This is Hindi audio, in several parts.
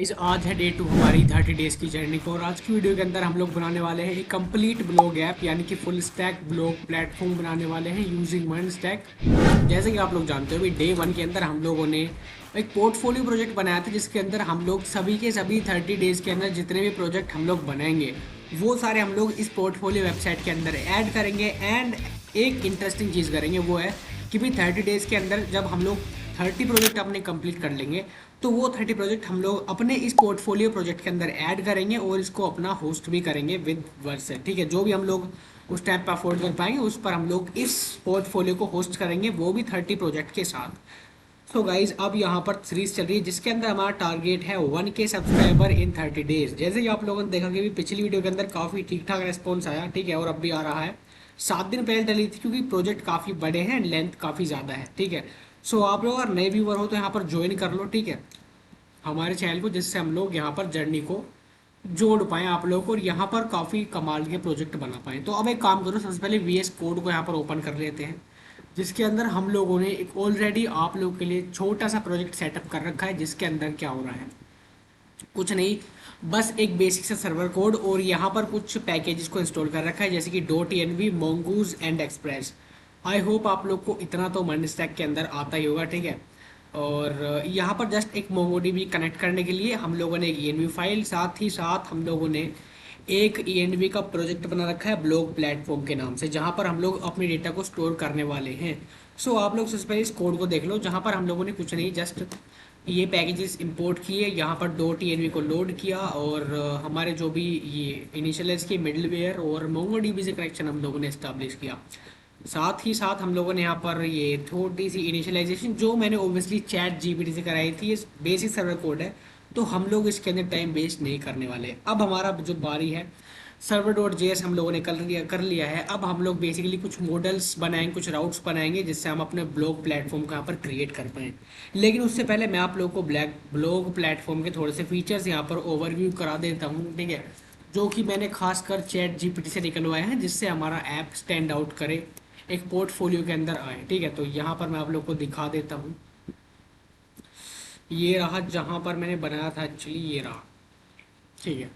इस आज है डे 2 हमारी 30 डेज की जर्नी को। और आज की वीडियो के अंदर हम लोग बनाने वाले हैं एक कंप्लीट ब्लॉग ऐप यानी कि फुल स्टैक ब्लॉग प्लेटफॉर्म बनाने वाले हैं यूजिंग वन स्टैक। जैसे कि आप लोग जानते हो, डे 1 के अंदर हम लोगों ने एक पोर्टफोलियो प्रोजेक्ट बनाया था, जिसके अंदर हम लोग सभी के सभी 30 डेज के अंदर जितने भी प्रोजेक्ट हम लोग बनाएंगे वो सारे हम लोग इस पोर्टफोलियो वेबसाइट के अंदर ऐड करेंगे। एंड एक इंटरेस्टिंग चीज़ करेंगे, वो है कि भाई 30 डेज़ के अंदर जब हम लोग 30 प्रोजेक्ट अपने कंप्लीट कर लेंगे तो वो 30 प्रोजेक्ट हम लोग अपने इस पोर्टफोलियो प्रोजेक्ट के अंदर ऐड करेंगे और इसको अपना होस्ट भी करेंगे विद वर्सेट। ठीक है, जो भी हम लोग उस टाइम पर अफोर्ड कर पाएंगे उस पर हम लोग इस पोर्टफोलियो को होस्ट करेंगे, वो भी 30 प्रोजेक्ट के साथ। सो गाइज, अब यहाँ पर सीरीज चल रही है जिसके अंदर हमारा टारगेट है 1K सब्सक्राइबर इन 30 डेज। जैसे कि आप लोगों ने देखा कि भी पिछली वीडियो के अंदर काफ़ी ठीक ठाक रेस्पॉन्स आया, ठीक है, और अब भी आ रहा है। 7 दिन पहले डली थी क्योंकि प्रोजेक्ट काफ़ी बड़े हैं, लेंथ काफ़ी ज़्यादा है। ठीक है, सो आप लोग अगर नए व्यूवर हो तो यहाँ पर ज्वाइन कर लो, ठीक है, हमारे चैनल को, जिससे हम लोग यहाँ पर जर्नी को जोड़ पाएँ आप लोगों को और यहाँ पर काफ़ी कमाल के प्रोजेक्ट बना पाएँ। तो अब एक काम करो, सबसे पहले VS कोड को यहाँ पर ओपन कर लेते हैं, जिसके अंदर हम लोगों ने एक ऑलरेडी आप लोगों के लिए छोटा सा प्रोजेक्ट सेटअप कर रखा है। जिसके अंदर क्या हो रहा है, कुछ नहीं, बस एक बेसिक सा सर्वर कोड और यहाँ पर कुछ पैकेजेस को इंस्टॉल कर रखा है, जैसे कि .env, mongoose and express. I hope आप लोग को इतना तो मन स्टैक के अंदर आता ही होगा, ठीक है। और यहाँ पर जस्ट एक MongoDB कनेक्ट करने के लिए हम लोगों ने एक env फाइल, साथ ही साथ हम लोगों ने एक env का प्रोजेक्ट बना रखा है ब्लॉग प्लेटफॉर्म के नाम से, जहाँ पर हम लोग अपने डेटा को स्टोर करने वाले हैं। सो आप लोग सबसे पहले इस कोड को देख लो, जहाँ पर हम लोगों ने कुछ नहीं, जस्ट ये पैकेजेस इंपोर्ट किए, यहाँ पर .env को लोड किया और हमारे जो भी ये इनिशियलाइज की मिडलवेयर और MongoDB से कनेक्शन हम लोगों ने इस्टेब्लिश किया। साथ ही साथ हम लोगों ने यहाँ पर ये थोड़ी सी इनिशियलाइजेशन जो मैंने ओबियसली चैट जीपीटी से कराई थी, ये बेसिक सर्वर कोड है, तो हम लोग इसके अंदर टाइम वेस्ट नहीं करने वाले। अब हमारा जो बारी है, server.js हम लोगों ने कर लिया है। अब हम लोग बेसिकली कुछ मॉडल्स बनाएंगे, कुछ राउट्स बनाएंगे, जिससे हम अपने ब्लॉग प्लेटफॉर्म को यहाँ पर क्रिएट कर पाएँ। लेकिन उससे पहले मैं आप लोगों को ब्लॉग प्लेटफॉर्म के थोड़े से फीचर्स यहाँ पर ओवरव्यू करा देता हूँ, ठीक है, जो कि मैंने खासकर चैट जीपीटी से निकलवाए हैं, जिससे हमारा ऐप स्टैंड आउट करे, एक पोर्टफोलियो के अंदर आए। ठीक है, तो यहाँ पर मैं आप लोग को दिखा देता हूँ। ये रहा जहाँ पर मैंने बनाया था, एक्चुअली ये रहा, ठीक है।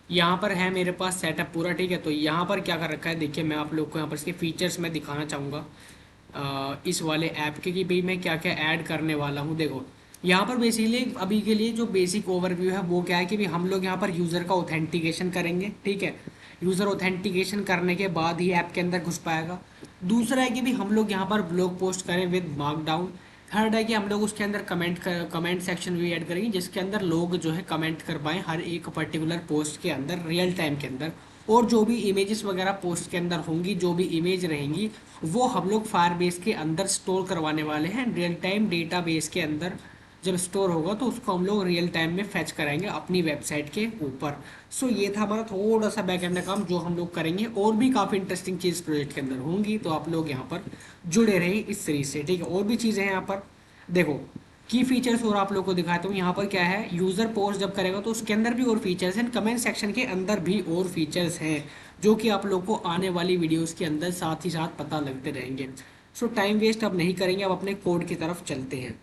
यहाँ पर है मेरे पास सेटअप पूरा, ठीक है। तो यहाँ पर क्या कर रखा है, देखिए, मैं आप लोग को यहाँ पर इसके फीचर्स में दिखाना चाहूँगा इस वाले ऐप के, कि भाई मैं क्या क्या ऐड करने वाला हूँ। देखो, यहाँ पर बेसिकली अभी के लिए जो बेसिक ओवरव्यू है वो क्या है कि भाई हम लोग यहाँ पर यूज़र का ऑथेंटिकेशन करेंगे, ठीक है। यूज़र ऑथेंटिकेशन करने के बाद ही ऐप के अंदर घुस पाएगा। दूसरा है कि भी हम लोग यहाँ पर ब्लॉग पोस्ट करें विद मार्कडाउन। थर्ड है कि हम लोग उसके अंदर कमेंट सेक्शन भी ऐड करेंगे, जिसके अंदर लोग जो है कमेंट कर पाएँ हर एक पर्टिकुलर पोस्ट के अंदर रियल टाइम के अंदर। और जो भी इमेजेस वगैरह पोस्ट के अंदर होंगी, जो भी इमेज रहेंगी, वो हम लोग फायरबेस के अंदर स्टोर करवाने वाले हैं, रियल टाइम डेटा बेस के अंदर। जब स्टोर होगा तो उसको हम लोग रियल टाइम में फैच कराएंगे अपनी वेबसाइट के ऊपर। सो ये था हमारा थोड़ा सा बैक एंड का काम जो हम लोग करेंगे। और भी काफ़ी इंटरेस्टिंग चीज़ प्रोजेक्ट के अंदर होंगी, तो आप लोग यहाँ पर जुड़े रहे इस सीरीज से, ठीक है। और भी चीज़ें हैं यहाँ पर, देखो, की फीचर्स और आप लोग को दिखाता हूँ। यहाँ पर क्या है, यूज़र पोस्ट जब करेगा तो उसके अंदर भी और फीचर्स हैं, कमेंट सेक्शन के अंदर भी और फीचर्स हैं, जो कि आप लोग को आने वाली वीडियोस के अंदर साथ ही साथ पता लगते रहेंगे। सो टाइम वेस्ट अब नहीं करेंगे, अब अपने कोड की तरफ चलते हैं।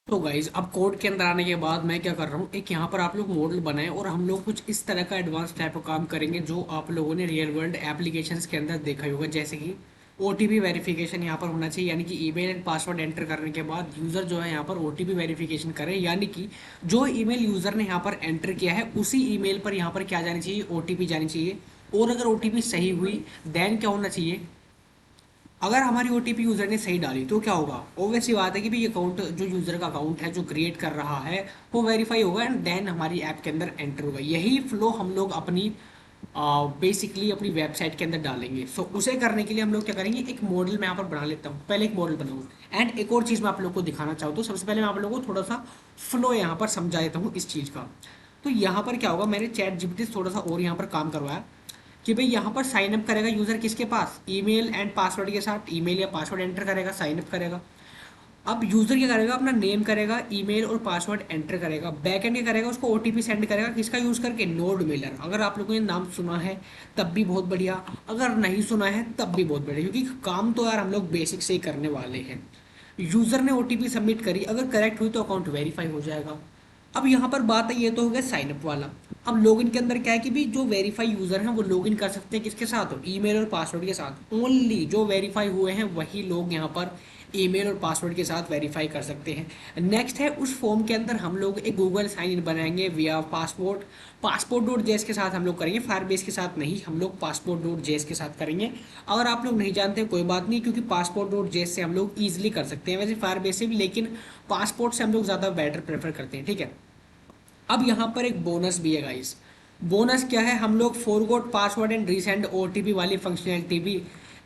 तो गाइज, अब कोड के अंदर आने के बाद मैं क्या कर रहा हूँ, एक यहाँ पर आप लोग मॉडल बनाए और हम लोग कुछ इस तरह का एडवांस टाइप का काम करेंगे जो आप लोगों ने रियल वर्ल्ड एप्लीकेशंस के अंदर देखा ही होगा। जैसे कि OTP वेरिफिकेशन यहाँ पर होना चाहिए, यानी कि ईमेल एंड पासवर्ड एंटर करने के बाद यूज़र जो है यहाँ पर OTP वेरिफिकेशन करे, यानी कि जो ईमेल यूज़र ने यहाँ पर एंटर किया है उसी ईमेल पर यहाँ पर क्या जानी चाहिए, OTP जानी चाहिए। और अगर OTP सही हुई देन क्या होना चाहिए, अगर हमारी OTP यूज़र ने सही डाली तो क्या होगा, ऑब्वियस सी बात है कि भाई अकाउंट, जो यूज़र का अकाउंट है जो क्रिएट कर रहा है, वो वेरीफाई होगा एंड देन हमारी ऐप के अंदर एंटर होगा। यही फ्लो हम लोग अपनी बेसिकली अपनी वेबसाइट के अंदर डालेंगे। सो उसे करने के लिए हम लोग क्या करेंगे, एक मॉडल मैं यहाँ पर बना लेता हूँ, पहले एक मॉडल बनाऊँ। एंड एक और चीज़ मैं आप लोग को दिखाना चाहूँ, तो सबसे पहले मैं आप लोगों को थोड़ा सा फ्लो यहाँ पर समझा देता हूँ इस चीज़ का। तो यहाँ पर क्या होगा, मैंने चैट जीपीटी से थोड़ा सा और यहाँ पर काम करवाया कि भाई यहाँ पर साइन अप करेगा यूज़र किसके पास, ईमेल एंड पासवर्ड के साथ, ईमेल या पासवर्ड एंटर करेगा, साइन अप करेगा। अब यूज़र क्या करेगा, अपना नेम करेगा, ईमेल और पासवर्ड एंटर करेगा। बैक एंड क्या करेगा, उसको OTP सेंड करेगा, किसका यूज़ करके, नोड मेलर। अगर आप लोगों ने नाम सुना है तब भी बहुत बढ़िया, अगर नहीं सुना है तब भी बहुत बढ़िया, क्योंकि काम तो यार हम लोग बेसिक से ही करने वाले हैं। यूज़र ने ओटीपी सबमिट करी, अगर करेक्ट हुई तो अकाउंट वेरीफाई हो जाएगा। अब यहाँ पर बात है, ये तो हो गया साइन अप वाला। अब लॉगिन के अंदर क्या है कि भी जो वेरीफाई यूज़र हैं वो लॉगिन कर सकते हैं किसके साथ, ईमेल और पासवर्ड के साथ। ओनली जो वेरीफाई हुए हैं वही लोग यहाँ पर ईमेल और पासवर्ड के साथ वेरीफाई कर सकते हैं। नेक्स्ट है, उस फॉर्म के अंदर हम लोग एक गूगल साइन इन बनाएंगे विया पासपोर्ट.जेएस के साथ हम लोग करेंगे, फायरबेस के साथ नहीं, हम लोग पासपोर्ट.जेएस के साथ करेंगे। अगर आप लोग नहीं जानते कोई बात नहीं, क्योंकि पासपोर्ट.जेएस से हम लोग ईजिली कर सकते हैं, वैसे फायरबेस से भी, लेकिन पासपोर्ट से हम लोग ज़्यादा बेटर प्रेफर करते हैं, ठीक है। अब यहाँ पर एक बोनस भी है गाइस। बोनस क्या है, हम लोग forgot password and resend OTP वाली फंक्शनैलिटी भी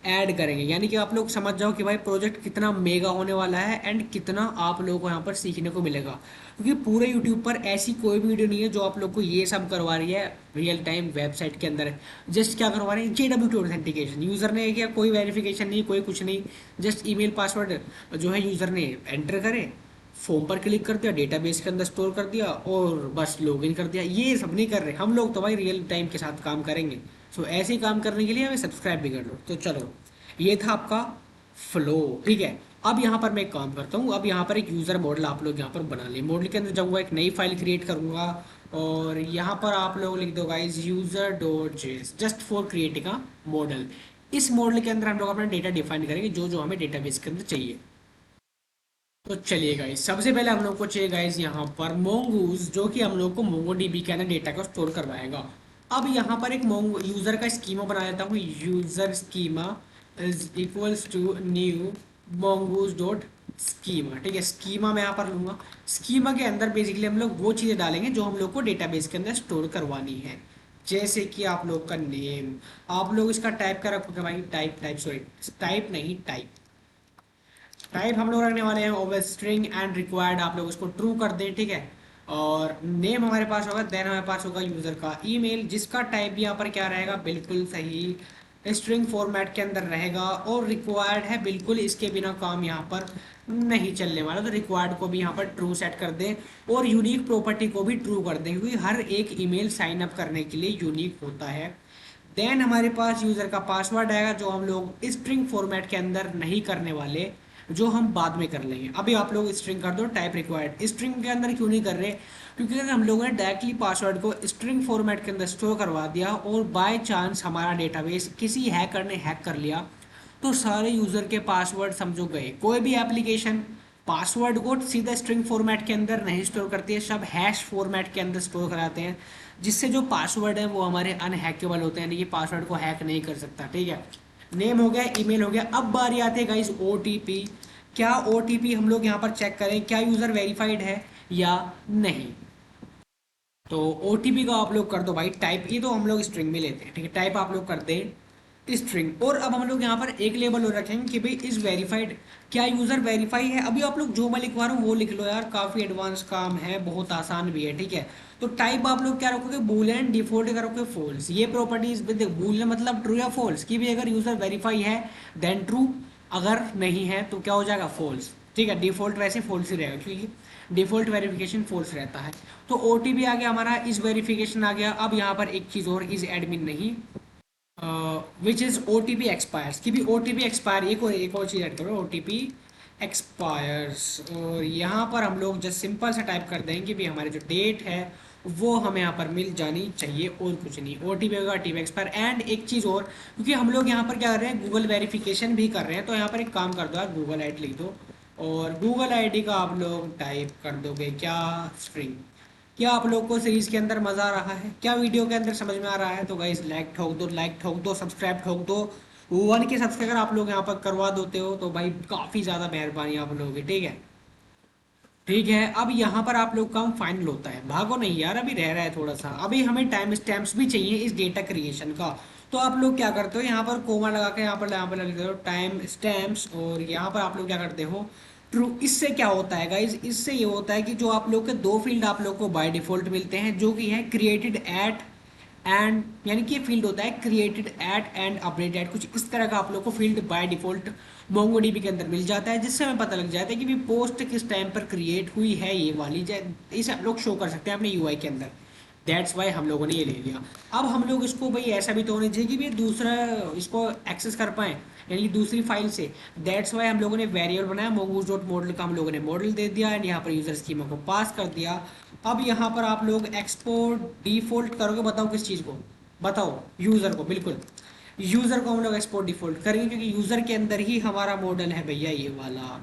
ऐड करेंगे, यानी कि आप लोग समझ जाओ कि भाई प्रोजेक्ट कितना मेगा होने वाला है एंड कितना आप लोगों को यहाँ पर सीखने को मिलेगा। क्योंकि पूरे यूट्यूब पर ऐसी कोई भी वीडियो नहीं है जो आप लोग को ये सब करवा रही है रियल टाइम वेबसाइट के अंदर। जस्ट क्या करवा रहे हैं, JWT ऑथेंटिकेशन, यूज़र ने किया, कोई वेरिफिकेशन नहीं, कोई कुछ नहीं, जस्ट ईमेल पासवर्ड जो है यूज़र ने एंटर करे, फॉर्म पर क्लिक कर दिया, डेटाबेस के अंदर स्टोर कर दिया और बस लॉगिन कर दिया। ये सब नहीं कर रहे हम लोग, तो भाई रियल टाइम के साथ काम करेंगे। सो ऐसे ही काम करने के लिए हमें सब्सक्राइब भी कर लो। तो चलो, ये था आपका फ्लो, ठीक है। अब यहाँ पर मैं एक काम करता हूँ, अब यहाँ पर एक यूज़र मॉडल आप लोग यहाँ पर बना लें। मॉडल के अंदर जाऊँगा, एक नई फाइल क्रिएट करूँगा और यहाँ पर आप लोग लिख दो guys user.js just for creating a model. इस मॉडल के अंदर हम लोग अपना डेटा डिफाइन करेंगे जो जो हमें डेटाबेस के अंदर चाहिए। तो चलिए गाइस, सबसे पहले हम लोग को चाहिए गाइस यहाँ पर मोंगूज, जो कि हम लोग को मोंगोडीबी के अंदर डेटा को स्टोर करवाएगा। अब यहाँ पर एक मोंगो यूज़र का स्कीमा बना लेता हूँ, user schema is equals to new Mongoose dot schema, ठीक है। स्कीमा मैं यहाँ पर लूँगा। स्कीमा के अंदर बेसिकली हम लोग वो चीज़ें डालेंगे जो हम लोग को डेटाबेस के अंदर स्टोर करवानी है। जैसे कि आप लोग का नेम, आप लोग इसका टाइप का रखोगे भाई, टाइप नहीं टाइप। टाइप हम लोग रखने वाले हैं ओवर स्ट्रिंग एंड रिक्वायर्ड, आप लोग उसको ट्रू कर दें, ठीक है। और नेम हमारे पास होगा, देन हमारे पास होगा यूज़र का ईमेल, जिसका टाइप भी यहाँ पर क्या रहेगा, बिल्कुल सही स्ट्रिंग फॉर्मेट के अंदर रहेगा। और रिक्वायर्ड है, बिल्कुल इसके बिना काम यहाँ पर नहीं चलने वाला, तो रिक्वायर्ड को भी यहाँ पर ट्रू सेट कर दें और यूनिक प्रॉपर्टी को भी ट्रू कर दें, क्योंकि हर एक ईमेल साइन अप करने के लिए यूनिक होता है। देन हमारे पास यूज़र का पासवर्ड आएगा, जो हम लोग स्ट्रिंग फॉर्मेट के अंदर नहीं करने वाले, जो हम बाद में कर लेंगे। अभी आप लोग स्ट्रिंग कर दो टाइप रिक्वायर्ड। स्ट्रिंग के अंदर क्यों नहीं कर रहे, क्योंकि अगर हम लोगों ने डायरेक्टली पासवर्ड को स्ट्रिंग फॉर्मेट के अंदर स्टोर करवा दिया और बाय चांस हमारा डेटाबेस किसी हैकर ने हैक कर लिया, तो सारे यूज़र के पासवर्ड समझो गए। कोई भी एप्लीकेशन पासवर्ड को सीधा स्ट्रिंग फॉर्मेट के अंदर नहीं स्टोर करती है, सब हैश फॉर्मेट के अंदर स्टोर कराते हैं, जिससे जो पासवर्ड है वो हमारे अनहैकेबल होते हैं, ये पासवर्ड को हैक नहीं कर सकता, ठीक है। नेम हो गया, ईमेल हो गया। अब बारी आती है गाइस ओटीपी। क्या ओटीपी हम लोग यहाँ पर चेक करें, क्या यूज़र वेरीफाइड है या नहीं। तो ओटीपी का आप लोग कर दो भाई टाइप, ये तो हम लोग स्ट्रिंग में लेते हैं, ठीक है। टाइप आप लोग कर दें स्ट्रिंग। और अब हम लोग यहाँ पर एक लेबल और रखेंगे कि भाई इज वेरीफाइड, क्या यूज़र वेरीफाई है। अभी आप लोग जो मैं लिखवा रहा हूँ वो लिख लो यार, काफ़ी एडवांस काम है, बहुत आसान भी है, ठीक है। तो टाइप आप लोग क्या रखोगे, बूलियन, डिफॉल्ट का रखोगे फॉल्स। ये प्रॉपर्टीज बूलियन मतलब ट्रू या फॉल्स, कि भी अगर यूज़र वेरीफाई है देन ट्रू, अगर नहीं है तो क्या हो जाएगा, फॉल्स, ठीक है। डिफॉल्ट वैसे फॉल्स ही रहेगा, क्योंकि डिफॉल्ट वेरिफिकेशन फॉल्स रहता है। तो ओटीपी आ गया हमारा, इस वेरिफिकेशन आ गया। अब यहाँ पर एक चीज़ और, इज एडमिन नहीं, which is O T P expires, कि भी ओ टी पी एक्सपायर, एक और चीज़ ऐड करो, ओ टी पी एक्सपायर्स। और यहाँ पर हम लोग जस्ट सिंपल सा टाइप कर देंगे कि भी हमारी जो डेट है वो हमें यहाँ पर मिल जानी चाहिए, और कुछ नहीं। ओ टी पी होगा, टी पी एक्सपायर। एंड एक चीज़ और, क्योंकि हम लोग यहाँ पर क्या कर रहे हैं, गूगल वेरिफिकेशन भी कर रहे हैं, तो यहाँ पर एक काम कर दो यार, गूगल आई डी लिख दो और गूगल आई डी का आप लोग टाइप कर दोगे क्या, स्ट्रिंग। क्या आप लोग को सीरीज़ के अंदर मज़ा आ रहा है, क्या वीडियो के अंदर समझ में आ रहा है, तो गाइस लाइक ठोक दो, सब्सक्राइब ठोक दो। 1 के सब्सक्राइबर आप लोग यहाँ पर करवा देते हो तो भाई काफ़ी ज़्यादा मेहरबानी आप लोगों की, ठीक है। ठीक है, अब यहाँ पर आप लोग काम फाइनल होता है, भागो नहीं यार, अभी रह रहा है थोड़ा सा। अभी हमें टाइम स्टैम्प्स भी चाहिए इस डेटा क्रिएशन का। तो आप लोग क्या करते हो, यहाँ पर कोमा लगा के यहाँ पर लिखते हो टाइम स्टैम्प्स, और यहाँ पर आप लोग क्या करते हो, ट्रू। इससे क्या होता है गाइज, इससे ये होता है कि जो आप लोग के दो फील्ड आप लोग को बाय डिफॉल्ट मिलते हैं, जो कि है क्रिएटेड एट एंड, यानी कि ये फील्ड होता है क्रिएटेड एट एंड अपडेटेड, कुछ इस तरह का आप लोग को फील्ड बाय डिफॉल्ट मोंगोडीबी के अंदर मिल जाता है, जिससे हमें पता लग जाता है कि भी पोस्ट किस टाइम पर क्रिएट हुई है, ये वाली इसे आप लोग शो कर सकते हैं अपने यूआई के अंदर। दैट्स वाई हम लोगों ने ये ले लिया। अब हम लोग इसको भाई ऐसा भी तो होना चाहिए कि भाई दूसरा इसको एक्सेस कर पाएँ, यानी कि दूसरी फाइल से। दैट्स वाई हम लोगों ने वेरिएबल बनाया मोगूज डॉट मॉडल का, हम लोगों ने मॉडल दे दिया एंड यहाँ पर यूजर स्कीमा को पास कर दिया। अब यहाँ पर आप लोग एक्सपोर्ट डिफॉल्ट करोगे, बताओ किस चीज़ को, बताओ यूज़र को, बिल्कुल यूज़र को हम लोग एक्सपोर्ट डिफॉल्ट करेंगे क्योंकि यूज़र के अंदर ही हमारा मॉडल है भैया ये वाला।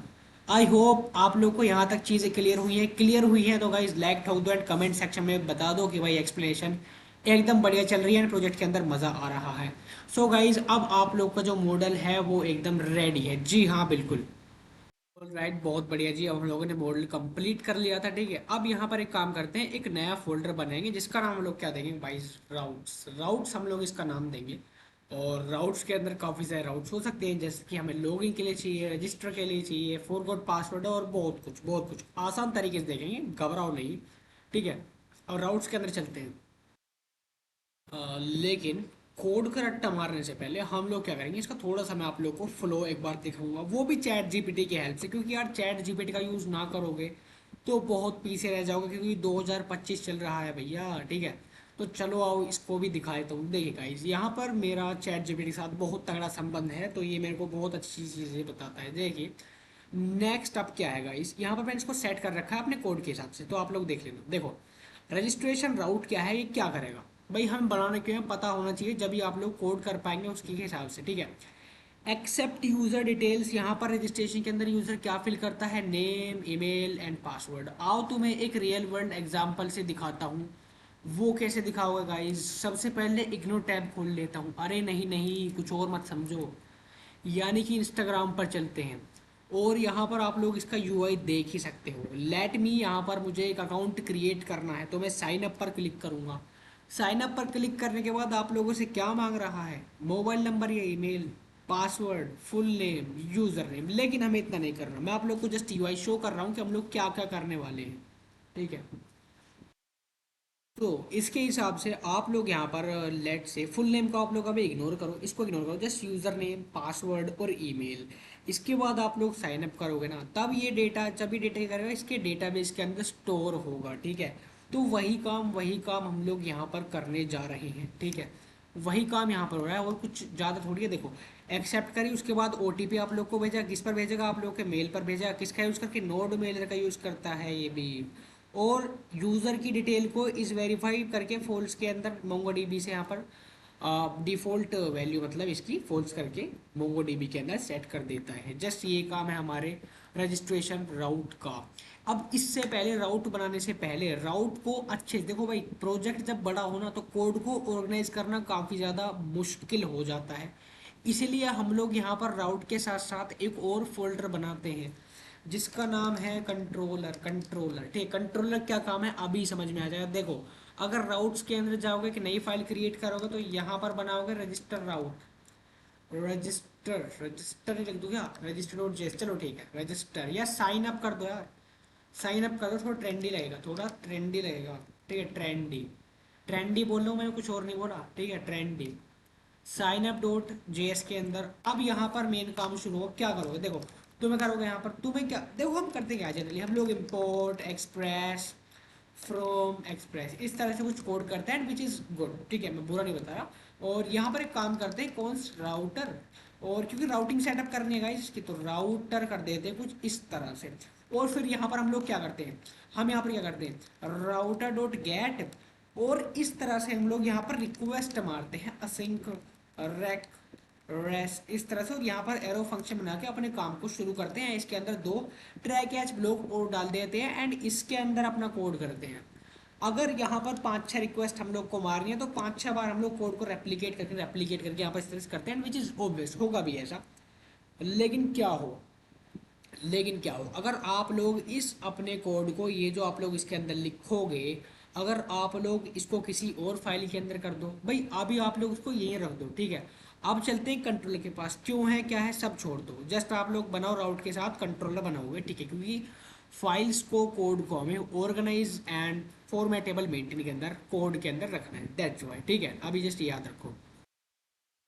आई होप आप लोग को यहाँ तक चीज़ें क्लियर हुई हैं तो गाइज लाइक ठोक दो एंड कमेंट सेक्शन में बता दो कि भाई एक्सप्लेनेशन एकदम बढ़िया चल रही है एंड प्रोजेक्ट के अंदर मज़ा आ रहा है। सो गाइज अब आप लोग का जो मॉडल है वो एकदम रेडी है, जी हाँ बिल्कुल। राइट, बहुत बढ़िया जी, अब हम लोगों ने मॉडल कंप्लीट कर लिया था, ठीक है। अब यहाँ पर एक काम करते हैं, एक नया फोल्डर बनाएंगे जिसका नाम हम लोग क्या देंगे भाई, राउट्स हम लोग इसका नाम देंगे। और राउट्स के अंदर काफ़ी सारे राउट्स हो सकते हैं, जैसे कि हमें लॉगिन के लिए चाहिए, रजिस्टर के लिए चाहिए, फॉरगॉट पासवर्ड और बहुत कुछ आसान तरीके से देखेंगे, घबराओ नहीं, ठीक है। और राउट्स के अंदर चलते हैं। लेकिन कोड का रट्टा मारने से पहले हम लोग क्या करेंगे, इसका थोड़ा सा मैं आप लोग को फ्लो एक बार दिखाऊंगा, वो भी चैट जीपीटी की हेल्प से, क्योंकि यार चैट जीपीटी का यूज़ ना करोगे तो बहुत पीछे रह जाओगे, क्योंकि 2025 चल रहा है भैया, ठीक है। तो चलो आओ इसको भी दिखा देता हूँ। देखिए गाइस, यहाँ पर मेरा चैट जीपीटी के साथ बहुत तगड़ा संबंध है, तो ये मेरे को बहुत अच्छी चीज़ें बताता है। देखिए नेक्स्ट अब क्या है गाइस, यहाँ पर मैंने इसको सेट कर रखा है अपने कोड के हिसाब से, तो आप लोग देख लेना। देखो रजिस्ट्रेशन राउट क्या है, ये क्या करेगा भाई, हम बनाने के लिए पता होना चाहिए, जब भी आप लोग कोड कर पाएंगे उसके हिसाब से, ठीक है। एक्सेप्ट यूजर डिटेल्स, यहाँ पर रजिस्ट्रेशन के अंदर यूजर क्या फिल करता है, नेम ईमेल एंड पासवर्ड। आओ तुम्हें एक रियल वर्ल्ड एग्जांपल से दिखाता हूँ, वो कैसे दिखाओगे गाइस। सबसे पहले इग्नोर टैब खोल लेता हूँ, अरे नहीं नहीं कुछ और मत समझो, यानी कि इंस्टाग्राम पर चलते हैं। और यहाँ पर आप लोग इसका यूआई देख ही सकते हो। लेट मी, यहाँ पर मुझे एक अकाउंट क्रिएट करना है, तो मैं साइन अप पर क्लिक करूँगा। साइन अप पर क्लिक करने के बाद आप लोगों से क्या मांग रहा है, मोबाइल नंबर या email, password, full name, user name. लेकिन हमें इतना नहीं करना, मैं आप लोग को जस्ट यूआई शो कर रहा हूँ कि हम लोग क्या क्या करने वाले हैं, ठीक है। तो इसके हिसाब से आप लोग यहाँ पर लेट से फुल नेम को आप लोग अभी इग्नोर करो, इसको इग्नोर करो, जस्ट यूज़र नेम, पासवर्ड और ईमेल। इसके बाद आप लोग साइन अप करोगे ना, तब ये डेटा, जब भी डेटा करेगा इसके डेटाबेस के अंदर स्टोर होगा, ठीक है। तो वही काम हम लोग यहाँ पर करने जा रहे हैं, ठीक है। वही काम यहाँ पर हो रहा है और कुछ ज़्यादा थोड़ी है। देखो एक्सेप्ट करी, उसके बाद ओटीपी आप लोग को भेजा, किस पर भेजेगा, आप लोग के मेल पर भेजा, किसका यूज़ करके, नोड मेलर का यूज़ करता है ये भी। और यूज़र की डिटेल को इस वेरीफाई करके फॉल्स के अंदर मोंगोडीबी से यहाँ पर डिफ़ॉल्ट वैल्यू मतलब इसकी फॉल्स करके मोंगोडीबी के अंदर सेट कर देता है। जस्ट ये काम है हमारे रजिस्ट्रेशन राउट का। अब इससे पहले, राउट बनाने से पहले राउट को अच्छे देखो भाई, प्रोजेक्ट जब बड़ा होना तो कोड को ऑर्गेनाइज करना काफ़ी ज़्यादा मुश्किल हो जाता है। इसीलिए हम लोग यहाँ पर राउट के साथ साथ एक और फोल्डर बनाते हैं जिसका नाम है कंट्रोलर, ठीक। कंट्रोलर क्या काम है अभी समझ में आ जाएगा। देखो अगर राउट्स के अंदर जाओगे कि नई फाइल क्रिएट करोगे तो यहाँ पर बनाओगे रजिस्टर राउट, रजिस्टर ही लिख दो क्या, रजिस्टर डॉट जेएस, चलो ठीक है रजिस्टर, या साइन अप कर दो यार, साइन अप कर दो, थोड़ा ट्रेंडी लगेगा, थोड़ा ट्रेंडी लगेगा, ठीक है। ट्रेंडी, ट्रेंडी बोल रहा हूँ मैं, कुछ और नहीं बोला, ठीक है trendy. Sign up dot JS के अंदर अब यहाँ पर मेन काम शुरू हो, क्या करोगे देखो, तुम्हें करोगे यहाँ पर, तुम्हें क्या देखो हम करते क्या जनरली, हम लोग इम्पोर्ट एक्सप्रेस फ्रॉम एक्सप्रेस इस तरह से कुछ कोड करते हैं विच इज़ गुड, ठीक है, मैं बुरा नहीं बता रहा। और यहाँ पर एक काम करते हैं कौन राउटर, और क्योंकि राउटिंग सेटअप करनी है गाइस इसकी, तो राउटर कर देते हैं कुछ इस तरह से। और फिर यहाँ पर हम लोग क्या करते हैं, हम यहाँ पर क्या करते हैं, राउटर डॉट गेट, और इस तरह से हम लोग यहाँ पर रिक्वेस्ट मारते हैं असिंक रेक रेस्ट इस तरह से, और यहाँ पर एरो फंक्शन बना के अपने काम को शुरू करते हैं। इसके अंदर दो ट्राई कैच ब्लॉक और डाल देते हैं एंड इसके अंदर अपना कोड करते हैं। अगर यहाँ पर 5-6 रिक्वेस्ट हम लोग को मारनी है तो 5-6 बार हम लोग कोड को रेप्लिकेट करके यहाँ पर इस तरह से करते हैं, विच इज़ ऑब्वियस, होगा भी ऐसा। लेकिन क्या हो, अगर आप लोग इस अपने कोड को, ये जो आप लोग इसके अंदर लिखोगे, अगर आप लोग इसको किसी और फाइल के अंदर कर दो भाई, अभी आप लोग उसको यहीं रख दो, ठीक है। अब चलते हैं कंट्रोलर के पास, क्यों है क्या है सब छोड़ दो, जस्ट आप लोग बनाओ राउट के साथ कंट्रोलर बनाओगे, ठीक है। क्योंकि फाइल्स को, कोड को हमें ऑर्गेनाइज एंड फॉर्मेटेबल मेंटेन के अंदर, कोड के अंदर रखना है, दैट्स वाई, ठीक है। अभी जस्ट याद रखो।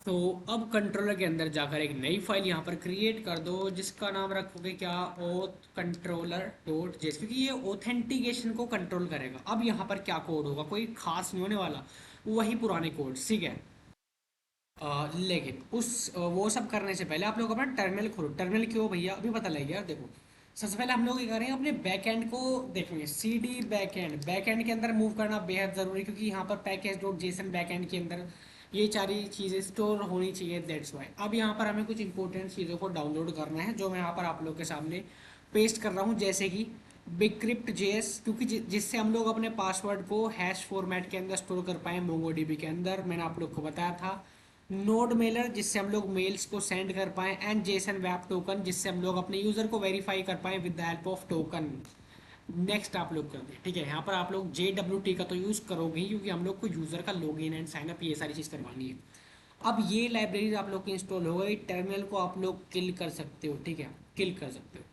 तो अब कंट्रोलर के अंदर जाकर एक नई फाइल यहाँ पर क्रिएट कर दो जिसका नाम रखोगे क्या, ओथ कंट्रोलर डॉट जेएस, क्योंकि ये ऑथेंटिकेशन को कंट्रोल करेगा। अब यहाँ पर क्या कोड होगा, कोई खास नहीं होने वाला, वही पुराने कोड, ठीक है। लेकिन वो सब करने से पहले आप लोग अपना टर्मिनल खोलो। टर्मिनल क्यों भैया, अभी पता लग गया। देखो, सबसे पहले हम लोग ये करेंगे, अपने बैकएंड को देखेंगे। सी डी बैकएंड, बैकएंड के अंदर मूव करना बेहद ज़रूरी है, क्योंकि यहाँ पर पैकेज डॉट जेसन बैकएंड के अंदर ये सारी चीज़ें स्टोर होनी चाहिए, दैट्स वाई। अब यहाँ पर हमें कुछ इंपॉर्टेंट चीज़ों को डाउनलोड करना है, जो मैं यहाँ पर आप लोग के सामने पेस्ट कर रहा हूँ, जैसे कि बिगक्रिप्ट जेएस, क्योंकि जिससे हम लोग अपने पासवर्ड को हैश फॉर्मेट के अंदर स्टोर कर पाए मोंगोडीबी के अंदर, मैंने आप लोग को बताया था। नोड मेलर, जिससे हम लोग मेल्स को सेंड कर पाएँ, एंड जेसन वेब टोकन, जिससे हम लोग अपने यूज़र को वेरीफाई कर पाएँ with the help of token. Next आप लोग कर दें, ठीक है। यहाँ पर आप लोग JWT का तो यूज़ करोगे ही, क्योंकि हम लोग को यूज़र का लॉगिन एंड साइन अप ये सारी चीज़ करवानी है। अब ये लाइब्रेरीज आप लोग की इंस्टॉल हो गई, टर्मिनल को आप लोग किल कर सकते हो, ठीक है, किल कर सकते हो।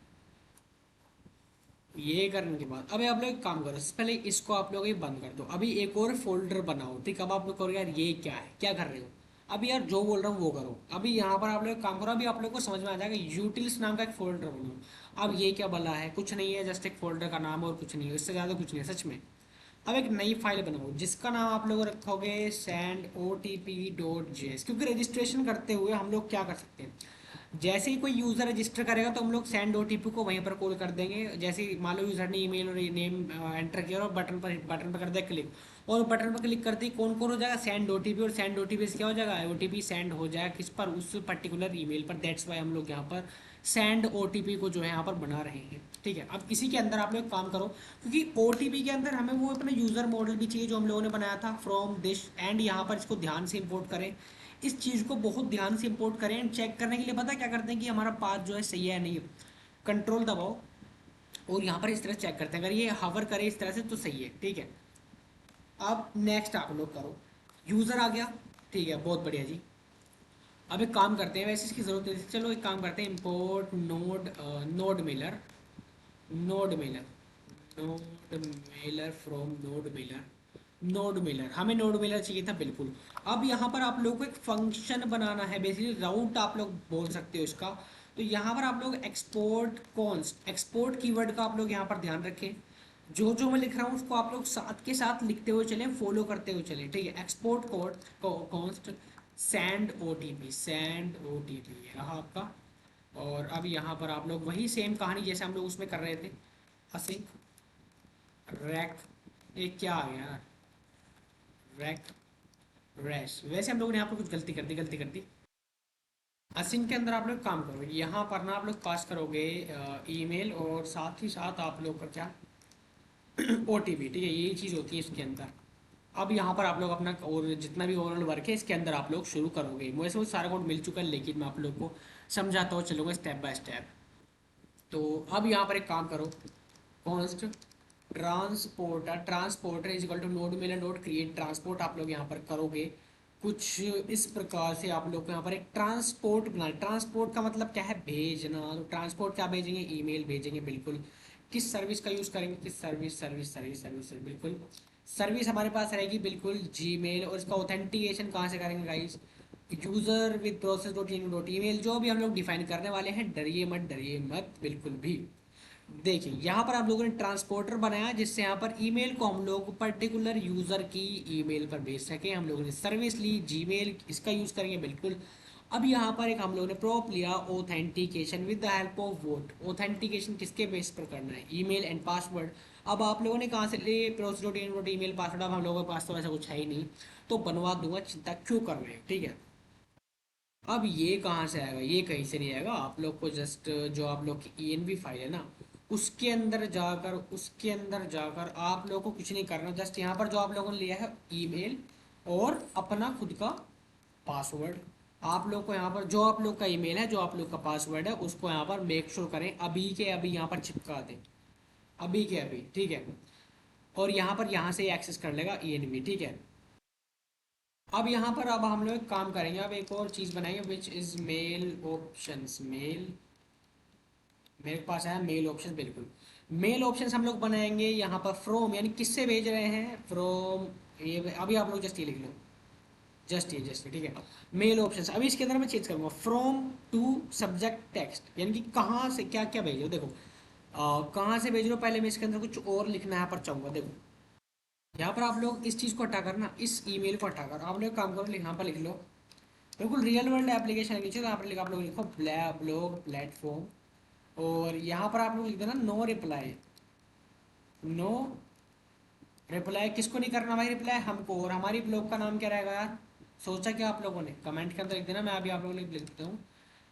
ये करने के बाद अभी आप लोग एक काम करो, सबसे पहले इसको आप लोग ये बंद कर दो। अभी एक और फोल्डर बनाओ, ठीक। अब आप लोग करो यार ये क्या है, क्या कर रहे हो। अभी यार जो बोल रहा हूँ वो करो। अभी यहाँ पर आप लोग एक काम करो, अभी आप लोग को समझ में आ जाएगा, यूटिल्स नाम का एक फोल्डर बनाओ। अब ये क्या बला है, कुछ नहीं है, जस्ट एक फोल्डर का नाम, और कुछ नहीं है, इससे ज़्यादा कुछ नहीं है सच में। अब एक नई फाइल बनाओ जिसका नाम आप लोग रखोगे सैंड OTP.js, क्योंकि रजिस्ट्रेशन करते हुए हम लोग क्या कर सकते हैं, जैसे ही कोई यूज़र रजिस्टर करेगा तो हम लोग सेंड OTP को वहीं पर कॉल कर देंगे। जैसे ही मान लो यूज़र ने ईमेल और नेम एंटर किया और बटन पर कर दिया क्लिक, और बटन पर क्लिक करते ही कौन कौन हो जाएगा, सेंड OTP, और सेंड OTP से क्या हो जाएगा, OTP सेंड हो जाएगा किस पर, उस पर्टिकुलर ईमेल पर। दैट्स वाई हम लोग यहाँ पर सेंड OTP को जो है यहाँ पर बना रहे हैं, ठीक है। अब इसी के अंदर आप लोग काम करो, क्योंकि OTP के अंदर हमें वो अपना यूज़र मॉडल भी चाहिए जो हम लोगों ने बनाया था फ्रॉम दिस, एंड यहाँ पर इसको ध्यान से इंपोर्ट करें। इस चीज़ को बहुत ध्यान से इंपोर्ट करें, एंड चेक करने के लिए पता क्या करते हैं कि हमारा पाथ जो है सही है या नहीं। कंट्रोल दबाओ और यहाँ पर इस तरह चेक करते हैं, अगर ये हवर करे इस तरह से तो सही है, ठीक है। अब नेक्स्ट आप लोग करो, यूज़र आ गया, ठीक है, बहुत बढ़िया जी। अब एक काम करते हैं, वैसे इसकी ज़रूरत है, चलो एक काम करते हैं, import node Mailer, node Mailer node Mailer from node Mailer हमें नोड मेलर चाहिए था, बिल्कुल। अब यहाँ पर आप लोगों को एक फंक्शन बनाना है, बेसिकली राउट आप लोग बोल सकते हो इसका। तो यहाँ पर आप लोग एक्सपोर्ट कॉन्स्ट, एक्सपोर्ट कीवर्ड का आप लोग यहाँ पर ध्यान रखें। जो जो मैं लिख रहा हूँ उसको आप लोग साथ के साथ लिखते हुए चलें, फॉलो करते हुए चलें, ठीक है। Export code const send OTP ये रहा आपका। और अब यहाँ पर आप लोग वही सेम कहानी जैसे हम लोग उसमें कर रहे थे, असिंक रैक, ये क्या आ गया यार, रैक रैश। वैसे हम लोगों ने यहाँ पर कुछ गलती कर दी। असिंक के अंदर आप लोग काम करोगे, यहाँ पर ना आप लोग पास करोगे ईमेल, और साथ ही साथ आप लोग का क्या, OTP, ठीक है, यही चीज़ होती है इसके अंदर। अब यहाँ पर आप लोग अपना और जितना भी ओवरऑल वर्क है इसके अंदर आप लोग शुरू करोगे। वैसे वो सारा कोड मिल चुका है, लेकिन मैं आप लोग को समझाता हूँ, चलूँगा स्टेप बाय स्टेप। तो अब यहाँ पर एक काम करो, const transporter is equal to nodemailer dot create transport आप लोग यहाँ पर करोगे। कुछ इस प्रकार से आप लोग को यहाँ पर एक ट्रांसपोर्ट बना, ट्रांसपोर्ट का मतलब क्या है, भेजना। तो ट्रांसपोर्ट क्या भेजेंगे, ईमेल भेजेंगे, बिल्कुल। किस सर्विस का यूज़ करेंगे, किस सर्विस, बिल्कुल सर्विस हमारे पास रहेगी, बिल्कुल जीमेल। और इसका ऑथेंटिकेशन कहाँ से करेंगे guys, user with process dot email, जो भी हम लोग डिफाइन करने वाले हैं। डरिए मत बिल्कुल भी। देखिए यहाँ पर आप लोगों ने ट्रांसपोर्टर बनाया, जिससे यहाँ पर ईमेल को हम लोग पर्टिकुलर यूज़र की ईमेल पर भेज सकें। हम लोगों ने सर्विस ली, जीमेल इसका यूज़ करेंगे, बिल्कुल। अब यहाँ पर एक हम लोगों ने प्रोप लिया, authentication with the help of vote. Authentication किसके बेस पर करना है, ईमेल एंड पासवर्ड। अब आप लोगों ने कहाँ से ले, प्रोसेस ईमेल पासवर्ड। अब हम लोगों के पास तो ऐसा कुछ है ही नहीं, तो बनवा दूंगा, चिंता क्यों कर रहे हैं, ठीक है। अब ये कहाँ से आएगा, ये कहीं से नहीं आएगा। आप लोग को जस्ट जो आप लोग की ENV फाइल है ना, उसके अंदर जाकर आप लोगों को कुछ नहीं करना। जस्ट यहाँ पर जो आप लोगों ने लिया है ईमेल और अपना खुद का पासवर्ड, आप लोग को यहाँ पर जो आप लोग का ईमेल है, जो आप लोग का पासवर्ड है, उसको यहाँ पर मेक श्योर करें, अभी के अभी यहाँ पर चिपका दें, अभी के अभी, ठीक है। और यहाँ पर यहाँ से एक्सेस कर लेगा ENV, ठीक है। अब यहाँ पर अब हम लोग एक काम करेंगे, अब एक और चीज़ बनाएंगे, विच इज़ मेल ऑप्शंस। मेरे पास आया मेल ऑप्शन, बिल्कुल। मेल ऑप्शंस हम लोग बनाएंगे यहाँ पर फ्रॉम, यानी किससे भेज रहे हैं, फ्रॉम। ये अभी आप लोग जस्ट ये लिख लो, जस्ट ये ठीक है। मेल ऑप्शन अभी इसके अंदर मैं चेंज करूंगा फ्रॉम टू सब्जेक्ट टेक्स्ट, यानी कि कहाँ से क्या क्या भेजो। देखो कहाँ से भेज रहे हो, पहले मैं इसके अंदर कुछ और लिखना यहाँ पर चाहूंगा। देखो यहाँ पर आप लोग इस चीज़ को हटा कर ना, इस ईमेल को हटा कर आप लोग एक काम करो, यहाँ पर लिख लो बिल्कुल रियल वर्ल्ड एप्लीकेशन के नीचे, तो यहाँ पर आप लोग लिखो ब्लॉग प्लेटफॉर्म, और यहाँ पर आप लोग लिख देना नो रिप्लाई। नो रिप्लाई किसको नहीं करना भाई, रिप्लाई हमको। और हमारी ब्लॉग का नाम क्या रहेगा यार, सोचा क्या आप लोगों ने, कमेंट के अंदर लिख देना, मैं अभी आप लोगों को लिख देता हूँ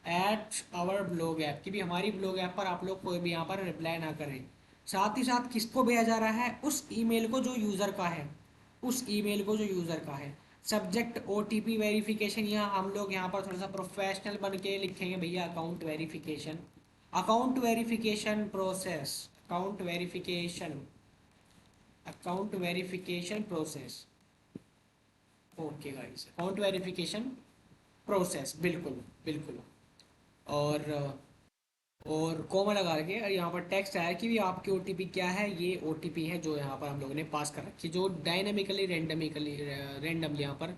एट आवर ब्लॉग ऐप, कि भी हमारी ब्लॉग ऐप पर आप लोग कोई भी यहाँ पर रिप्लाई ना करें। साथ ही साथ किसको भेजा जा रहा है, उस ईमेल को जो यूज़र का है, उस ईमेल को जो यूज़र का है। सब्जेक्ट ओटीपी वेरिफिकेशन, यहाँ हम लोग यहाँ पर थोड़ा सा प्रोफेशनल बन के लिखेंगे भैया, account verification, account verification process, account verification, account verification process. Okay guys, account verification process, बिल्कुल बिल्कुल। और कोमा लगा के और यहाँ पर टेक्स्ट आया कि भी आपकी ओटीपी क्या है, ये ओटीपी है जो यहाँ पर हम लोगों ने पास कर रखी, जो डायनामिकली रैंडमली यहाँ पर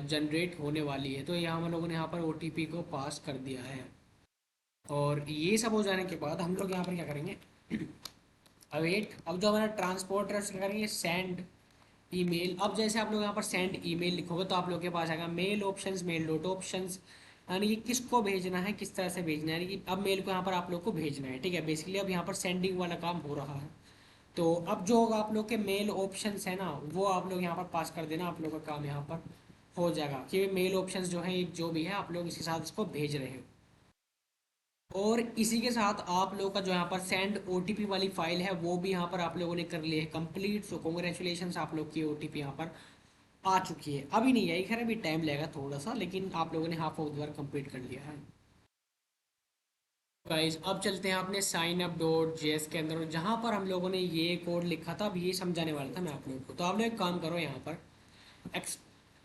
जनरेट होने वाली है। तो यहाँ हम लोगों ने यहाँ पर ओटीपी को पास कर दिया है। और ये सब हो जाने के बाद हम लोग यहाँ पर क्या करेंगे, अवेट। अब जो हमारा ट्रांसपोर्टर है उसका करेंगे सेंड ईमेल। अब जैसे आप लोग यहाँ पर सेंड ईमेल लिखोगे तो आप लोग के पास आएगा mail options, mail dot options, यानी कि किसको भेजना है, किस तरह से भेजना है, यानी कि अब मेल को यहाँ पर आप लोग को भेजना है, ठीक है। बेसिकली अब यहाँ पर सेंडिंग वाला काम हो रहा है। तो अब जो होगा आप लोग के मेल ऑप्शंस है ना, वो आप लोग यहाँ पर पास कर देना, आप लोग का काम यहाँ पर हो जाएगा कि मेल ऑप्शंस जो है जो भी है आप लोग इसी साथ इसको भेज रहे हो। और इसी के साथ आप लोगों का जो यहाँ पर सेंड ओटीपी वाली फाइल है वो भी यहाँ पर आप लोगों ने कर ली है कंप्लीट। सो कॉन्ग्रेचुलेशन, आप लोग की ओटीपी यहाँ पर आ चुकी है। अभी नहीं आई, खैर अभी टाइम लगेगा थोड़ा सा, लेकिन आप लोगों ने half of the work complete कर लिया है। गाइस अब चलते हैं अपने साइन अप डॉट जेएस के अंदर, जहाँ पर हम लोगों ने ये कोड लिखा था, अब ये समझाने वाला था मैं आप लोगों को। तो आप लोग एक काम करो, यहाँ पर एक्स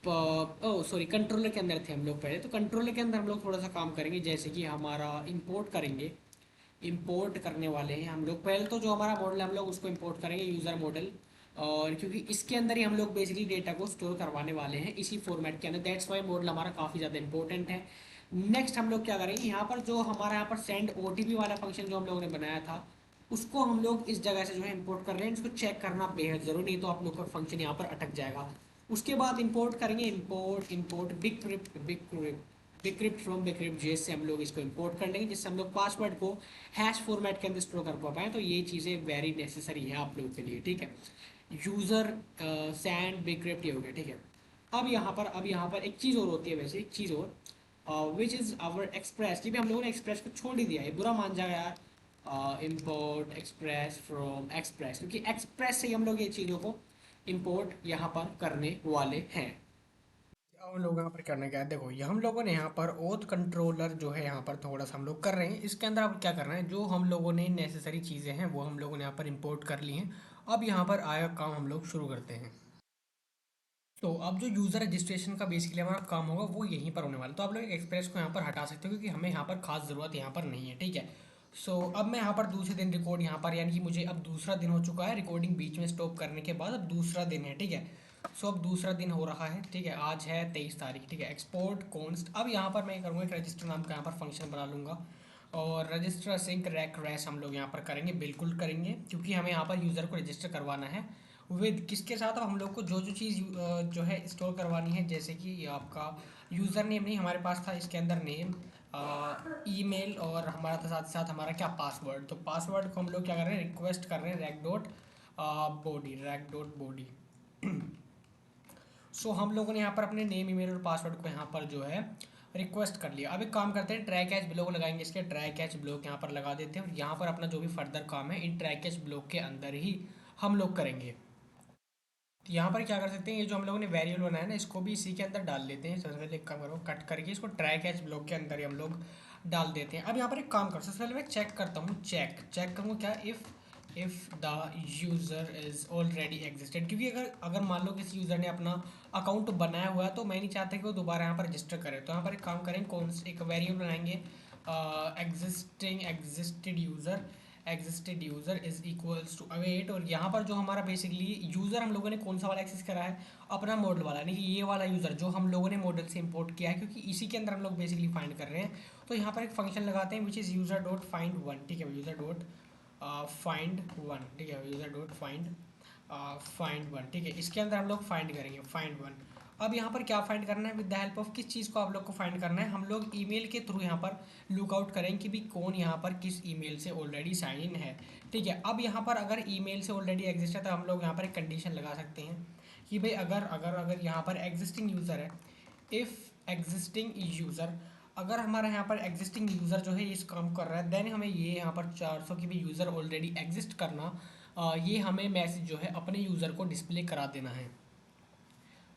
ओ सॉरी कंट्रोलर के अंदर थे हम लोग पहले, तो कंट्रोलर के अंदर हम लोग थोड़ा सा काम करेंगे, जैसे कि हमारा इंपोर्ट करेंगे। इंपोर्ट करने वाले हैं हम लोग, पहले तो जो हमारा मॉडल है हम लोग उसको इंपोर्ट करेंगे, यूज़र मॉडल। और क्योंकि इसके अंदर ही हम लोग बेसिकली डेटा को स्टोर करवाने वाले हैं इसी फॉर्मेट के अंदर, दैट्स वाई मॉडल हमारा काफ़ी ज़्यादा इंपॉर्टेंट है। नेक्स्ट हम लोग क्या करेंगे, यहाँ पर जो हमारा यहाँ पर सेंड ओटीपी वाला फंक्शन जो हम लोगों ने बनाया था, उसको हम लोग इस जगह से जो है इंपोर्ट कर रहे हैं। इसको चेक करना बेहद ज़रूरी, नहीं तो आप लोग का फंक्शन यहाँ पर अटक जाएगा। उसके बाद इंपोर्ट करेंगे, import import bcrypt from bcrypt JS से हम लोग इसको इंपोर्ट कर लेंगे, जिससे हम लोग पासवर्ड को हैश फॉर्मेट के अंदर स्टोर कर पाए। तो ये चीज़ें वेरी नेसेसरी है आप लोगों के लिए, ठीक है। यूज़र सैंड बिक्रिप्ट ये हो गया, ठीक है। अब यहाँ पर एक चीज़ और होती है, वैसे एक चीज़ और विच इज़ आवर एक्सप्रेस, कि भी हम लोगों ने एक्सप्रेस को छोड़ ही दिया है, बुरा मान जाएगा यार। इम्पोर्ट एक्सप्रेस फ्रॉम एक्सप्रेस, क्योंकि एक्सप्रेस से ही हम लोग ये चीज़ों को इम्पोर्ट यहाँ पर करने वाले हैं। अब लोग यहाँ पर करने का है, देखो ये हम लोगों ने यहाँ पर ओथ कंट्रोलर जो है यहाँ पर थोड़ा सा हम लोग कर रहे हैं। इसके अंदर अब क्या करना है, जो हम लोगों ने नेसेसरी चीज़ें हैं वो हम लोगों ने यहाँ पर इंपोर्ट कर ली हैं। अब यहाँ पर आया काम हम लोग शुरू करते हैं। तो अब जो यूज़र रजिस्ट्रेशन का बेसिकली हमारा काम होगा वो यहीं पर होने वाला है। तो आप लोग एक्सप्रेस को यहाँ पर हटा सकते हो, क्योंकि हमें यहाँ पर खास ज़रूरत यहाँ पर नहीं है, ठीक है। सो अब मैं यहाँ पर दूसरे दिन रिकॉर्ड यहाँ पर, यानी कि मुझे अब दूसरा दिन हो चुका है, रिकॉर्डिंग बीच में स्टॉप करने के बाद अब दूसरा दिन है, ठीक है। सो अब दूसरा दिन हो रहा है, ठीक है। आज है 23 तारीख, ठीक है। एक्सपोर्ट कॉन्स्ट, अब यहाँ पर मैं करूँगा एक रजिस्टर नाम का यहाँ पर फंक्शन बना लूँगा, और रजिस्टर सिंक रैक रैश हम लोग यहाँ पर करेंगे, बिल्कुल करेंगे, क्योंकि हमें यहाँ पर यूज़र को रजिस्टर करवाना है विद किसके साथ। अब हम लोग को जो जो चीज़ जो है स्टोर करवानी है, जैसे कि आपका यूज़र नेम नहीं हमारे पास था, इसके अंदर नेम, ईमेल, और हमारा था साथ साथ हमारा क्या, पासवर्ड। तो पासवर्ड को हम लोग क्या कर रहे हैं, रिक्वेस्ट कर रहे हैं रैक डॉट बॉडी। सो हम लोगों ने यहाँ पर अपने नेम ईमेल और पासवर्ड को यहाँ पर जो है रिक्वेस्ट कर लिया। अब एक काम करते हैं, ट्रैक कैच ब्लॉक लगाएंगे, इसके ट्रैक कैच ब्लॉक यहाँ पर लगा देते हैं, और यहाँ पर अपना जो भी फर्दर काम है इन ट्रैक कैच ब्लॉक के अंदर ही हम लोग करेंगे। तो यहाँ पर क्या कर सकते हैं, ये जो हम लोगों ने वेरिएबल बनाया ना, इसको भी इसी के अंदर डाल लेते हैं। सबसे पहले एक काम करो, कट करके इसको ट्राई कैच ब्लॉक के अंदर ही हम लोग डाल देते हैं। अब यहाँ पर एक काम करो, सबसे पहले मैं चेक करता हूँ, चेक करूँगा क्या, if the user is already existed, क्योंकि अगर अगर मान लो किसी यूज़र ने अपना अकाउंट बनाया हुआ है तो मैं नहीं चाहता कि वो दोबारा यहाँ पर रजिस्टर करे। तो यहाँ पर एक काम करें, कौन एक वेरिएबल बनाएंगे, existed user existed user is equals to await, और यहाँ पर जो हमारा बेसिकली यूज़र हम लोगों ने कौन सा वाला एक्सेस करा है, अपना मॉडल वाला, यानी कि ये वाला यूज़र जो हम लोगों ने मॉडल से इंपोर्ट किया है, क्योंकि इसी के अंदर हम लोग बेसिकली फाइंड कर रहे हैं। तो यहाँ पर एक फंक्शन लगाते हैं which is user dot find one, ठीक है, यूज़र डॉट फाइंड वन, ठीक है, यूज़र डॉट फाइंड वन, ठीक है, इसके अंदर हम लोग फाइंड करेंगे फाइंड वन। अब यहाँ पर क्या फाइंड करना है, विद द हेल्प ऑफ किस चीज़ को आप लोग को फाइंड करना है, हम लोग ईमेल के थ्रू यहाँ पर लुक आउट करेंगे कि भी कौन यहाँ पर किस ईमेल से ऑलरेडी साइन इन है, ठीक है। अब यहाँ पर अगर ईमेल से ऑलरेडी एग्जिस्ट है तो हम लोग यहाँ पर एक कंडीशन लगा सकते हैं कि भाई अगर अगर अगर यहाँ पर एग्जिस्टिंग यूज़र है, इफ़ एग्जिस्टिंग यूज़र, अगर हमारा यहाँ पर एग्जिस्टिंग यूज़र जो है इस काम कर रहा है, देन हमें ये यहाँ पर 400 की भी यूज़र ऑलरेडी एग्जिस्ट करना, ये हमें मैसेज जो है अपने यूज़र को डिस्प्ले करा देना है।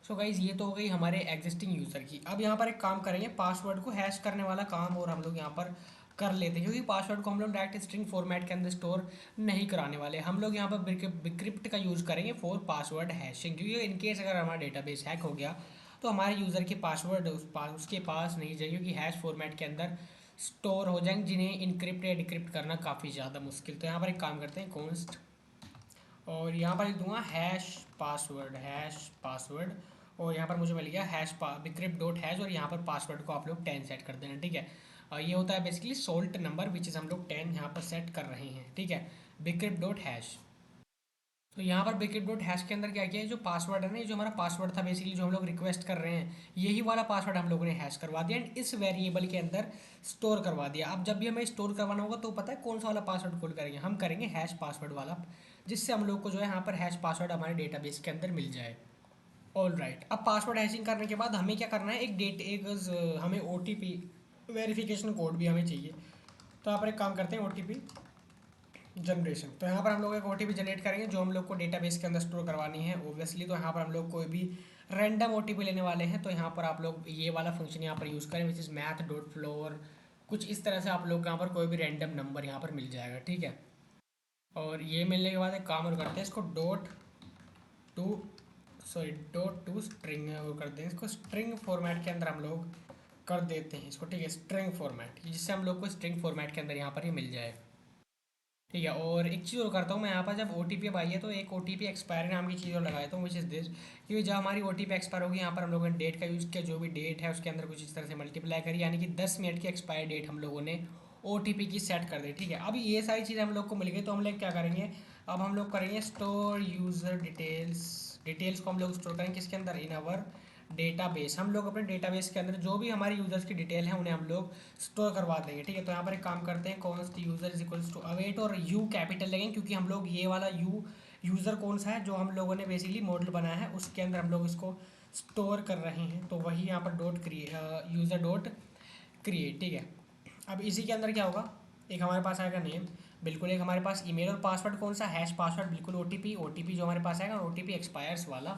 सो गाइज ये तो हो गई हमारे एग्जिस्टिंग यूज़र की। अब यहाँ पर एक काम करेंगे, पासवर्ड को हैश करने वाला काम और हम लोग यहाँ पर कर लेते हैं, क्योंकि पासवर्ड को हम लोग डायरेक्ट स्ट्रिंग फॉर्मेट के अंदर स्टोर नहीं कराने वाले, हम लोग यहाँ पर बिक्रिप्ट का यूज़ करेंगे फॉर पासवर्ड हैशिंग, क्योंकि इनकेस अगर हमारा डेटाबेस हैक हो गया तो हमारे यूज़र के पासवर्ड उसके पास नहीं जाएगी, क्योंकि हैश फॉर्मेट के अंदर स्टोर हो जाएंगे, जिन्हें इनक्रिप्ट या डिक्रिप्ट करना काफ़ी ज़्यादा मुश्किल। तो यहाँ पर एक काम करते हैं, कॉन्स्ट, और यहाँ पर लिख दूंगा हैश पासवर्ड, और यहाँ पर मुझे मिल गया बिक्रिप्ट डॉट हैश, और यहाँ पर पासवर्ड को आप लोग 10 सेट कर देना, ठीक है। ये होता है basically salt number which is हम लोग 10 यहाँ पर सेट कर रहे हैं, ठीक है, बिक्रिप्ट डॉट हैश। तो यहाँ पर बिक्रिप्ट डॉट हैश के अंदर क्या किया है, जो पासवर्ड है ना, ये जो हमारा पासवर्ड था बेसिकली जो हम लोग रिक्वेस्ट कर रहे हैं, यही वाला पासवर्ड हम लोगों ने हैश करवा दिया एंड इस वेरिएबल के अंदर स्टोर करवा दिया। अब जब भी हमें स्टोर करवाना होगा तो पता है कौन सा वाला पासवर्ड कॉल करेंगे, हम करेंगे हैश पासवर्ड वाला, जिससे हम लोग को जो है यहाँ पर हैश पासवर्ड हमारे डेटाबेस के अंदर मिल जाए। ऑल राइट, अब पासवर्ड हैशिंग करने के बाद हमें क्या करना है, हमें OTP वेरिफिकेशन कोड भी हमें चाहिए। तो यहाँ पर एक काम करते हैं, OTP जनरेशन। तो यहाँ पर हम लोग एक OTP जनरेट करेंगे जो हम लोग को डेटाबेस के अंदर स्टोर करवानी है ओब्वियसली। तो यहाँ पर हम लोग कोई भी रैंडम OTP लेने वाले हैं, तो यहाँ पर आप लोग ये वाला फंक्शन यहाँ पर यूज़ करें विच इज़ math.floor, कुछ इस तरह से आप लोग यहाँ पर कोई भी रैंडम नंबर यहाँ पर मिल जाएगा, ठीक है। और ये मिलने के बाद एक काम और करते हैं, इसको डॉट टू स्ट्रिंग और कर दें, इसको स्ट्रिंग फॉर्मेट के अंदर हम लोग कर देते हैं इसको, ठीक है, स्ट्रिंग फॉर्मेट, जिससे हम लोग को स्ट्रिंग फॉर्मेट के अंदर यहाँ पर ये मिल जाए, ठीक है। और एक चीज़ और करता हूँ मैं यहाँ पर, जब OTP अब आई है तो एक OTP एक्सपायर नाम की चीज़ और लगाया था, विच इज़ दिस, क्योंकि जब हमारी OTP एक्सपायर होगी, यहाँ पर हम लोगों ने डेट का यूज़ किया, जो भी डेट है उसके अंदर कुछ इस तरह से मल्टीप्लाई करी, यानी कि 10 मिनट की एक्सपायर डेट हम लोगों ने OTP की सेट कर दी, ठीक है। अभी ये सारी चीज़ें हम लोग को मिल गई, तो हम लोग क्या करेंगे, अब हम लोग करेंगे स्टोर यूज़र डिटेल्स को हम लोग स्टोर करेंगे किसके अंदर, इन आवर डेटाबेस। हम लोग अपने डेटाबेस के अंदर जो भी हमारे यूजर्स की डिटेल है उन्हें हम लोग स्टोर करवा देंगे, ठीक है। तो यहाँ पर एक काम करते हैं, const user is equals to await, और यू कैपिटल लेंगे, क्योंकि हम लोग ये वाला यूज़र कौन सा है जो हम लोगों ने बेसिकली मॉडल बनाया है उसके अंदर हम लोग इसको स्टोर कर रहे हैं, तो वही यहाँ पर यूज़र डॉट क्रिएट, ठीक है। अब इसी के अंदर क्या होगा, एक हमारे पास आएगा नेम, बिल्कुल, एक हमारे पास ईमेल, और पासवर्ड कौन सा, हैश पासवर्ड, बिल्कुल, OTP जो हमारे पास आएगा, OTP एक्सपायर्स वाला,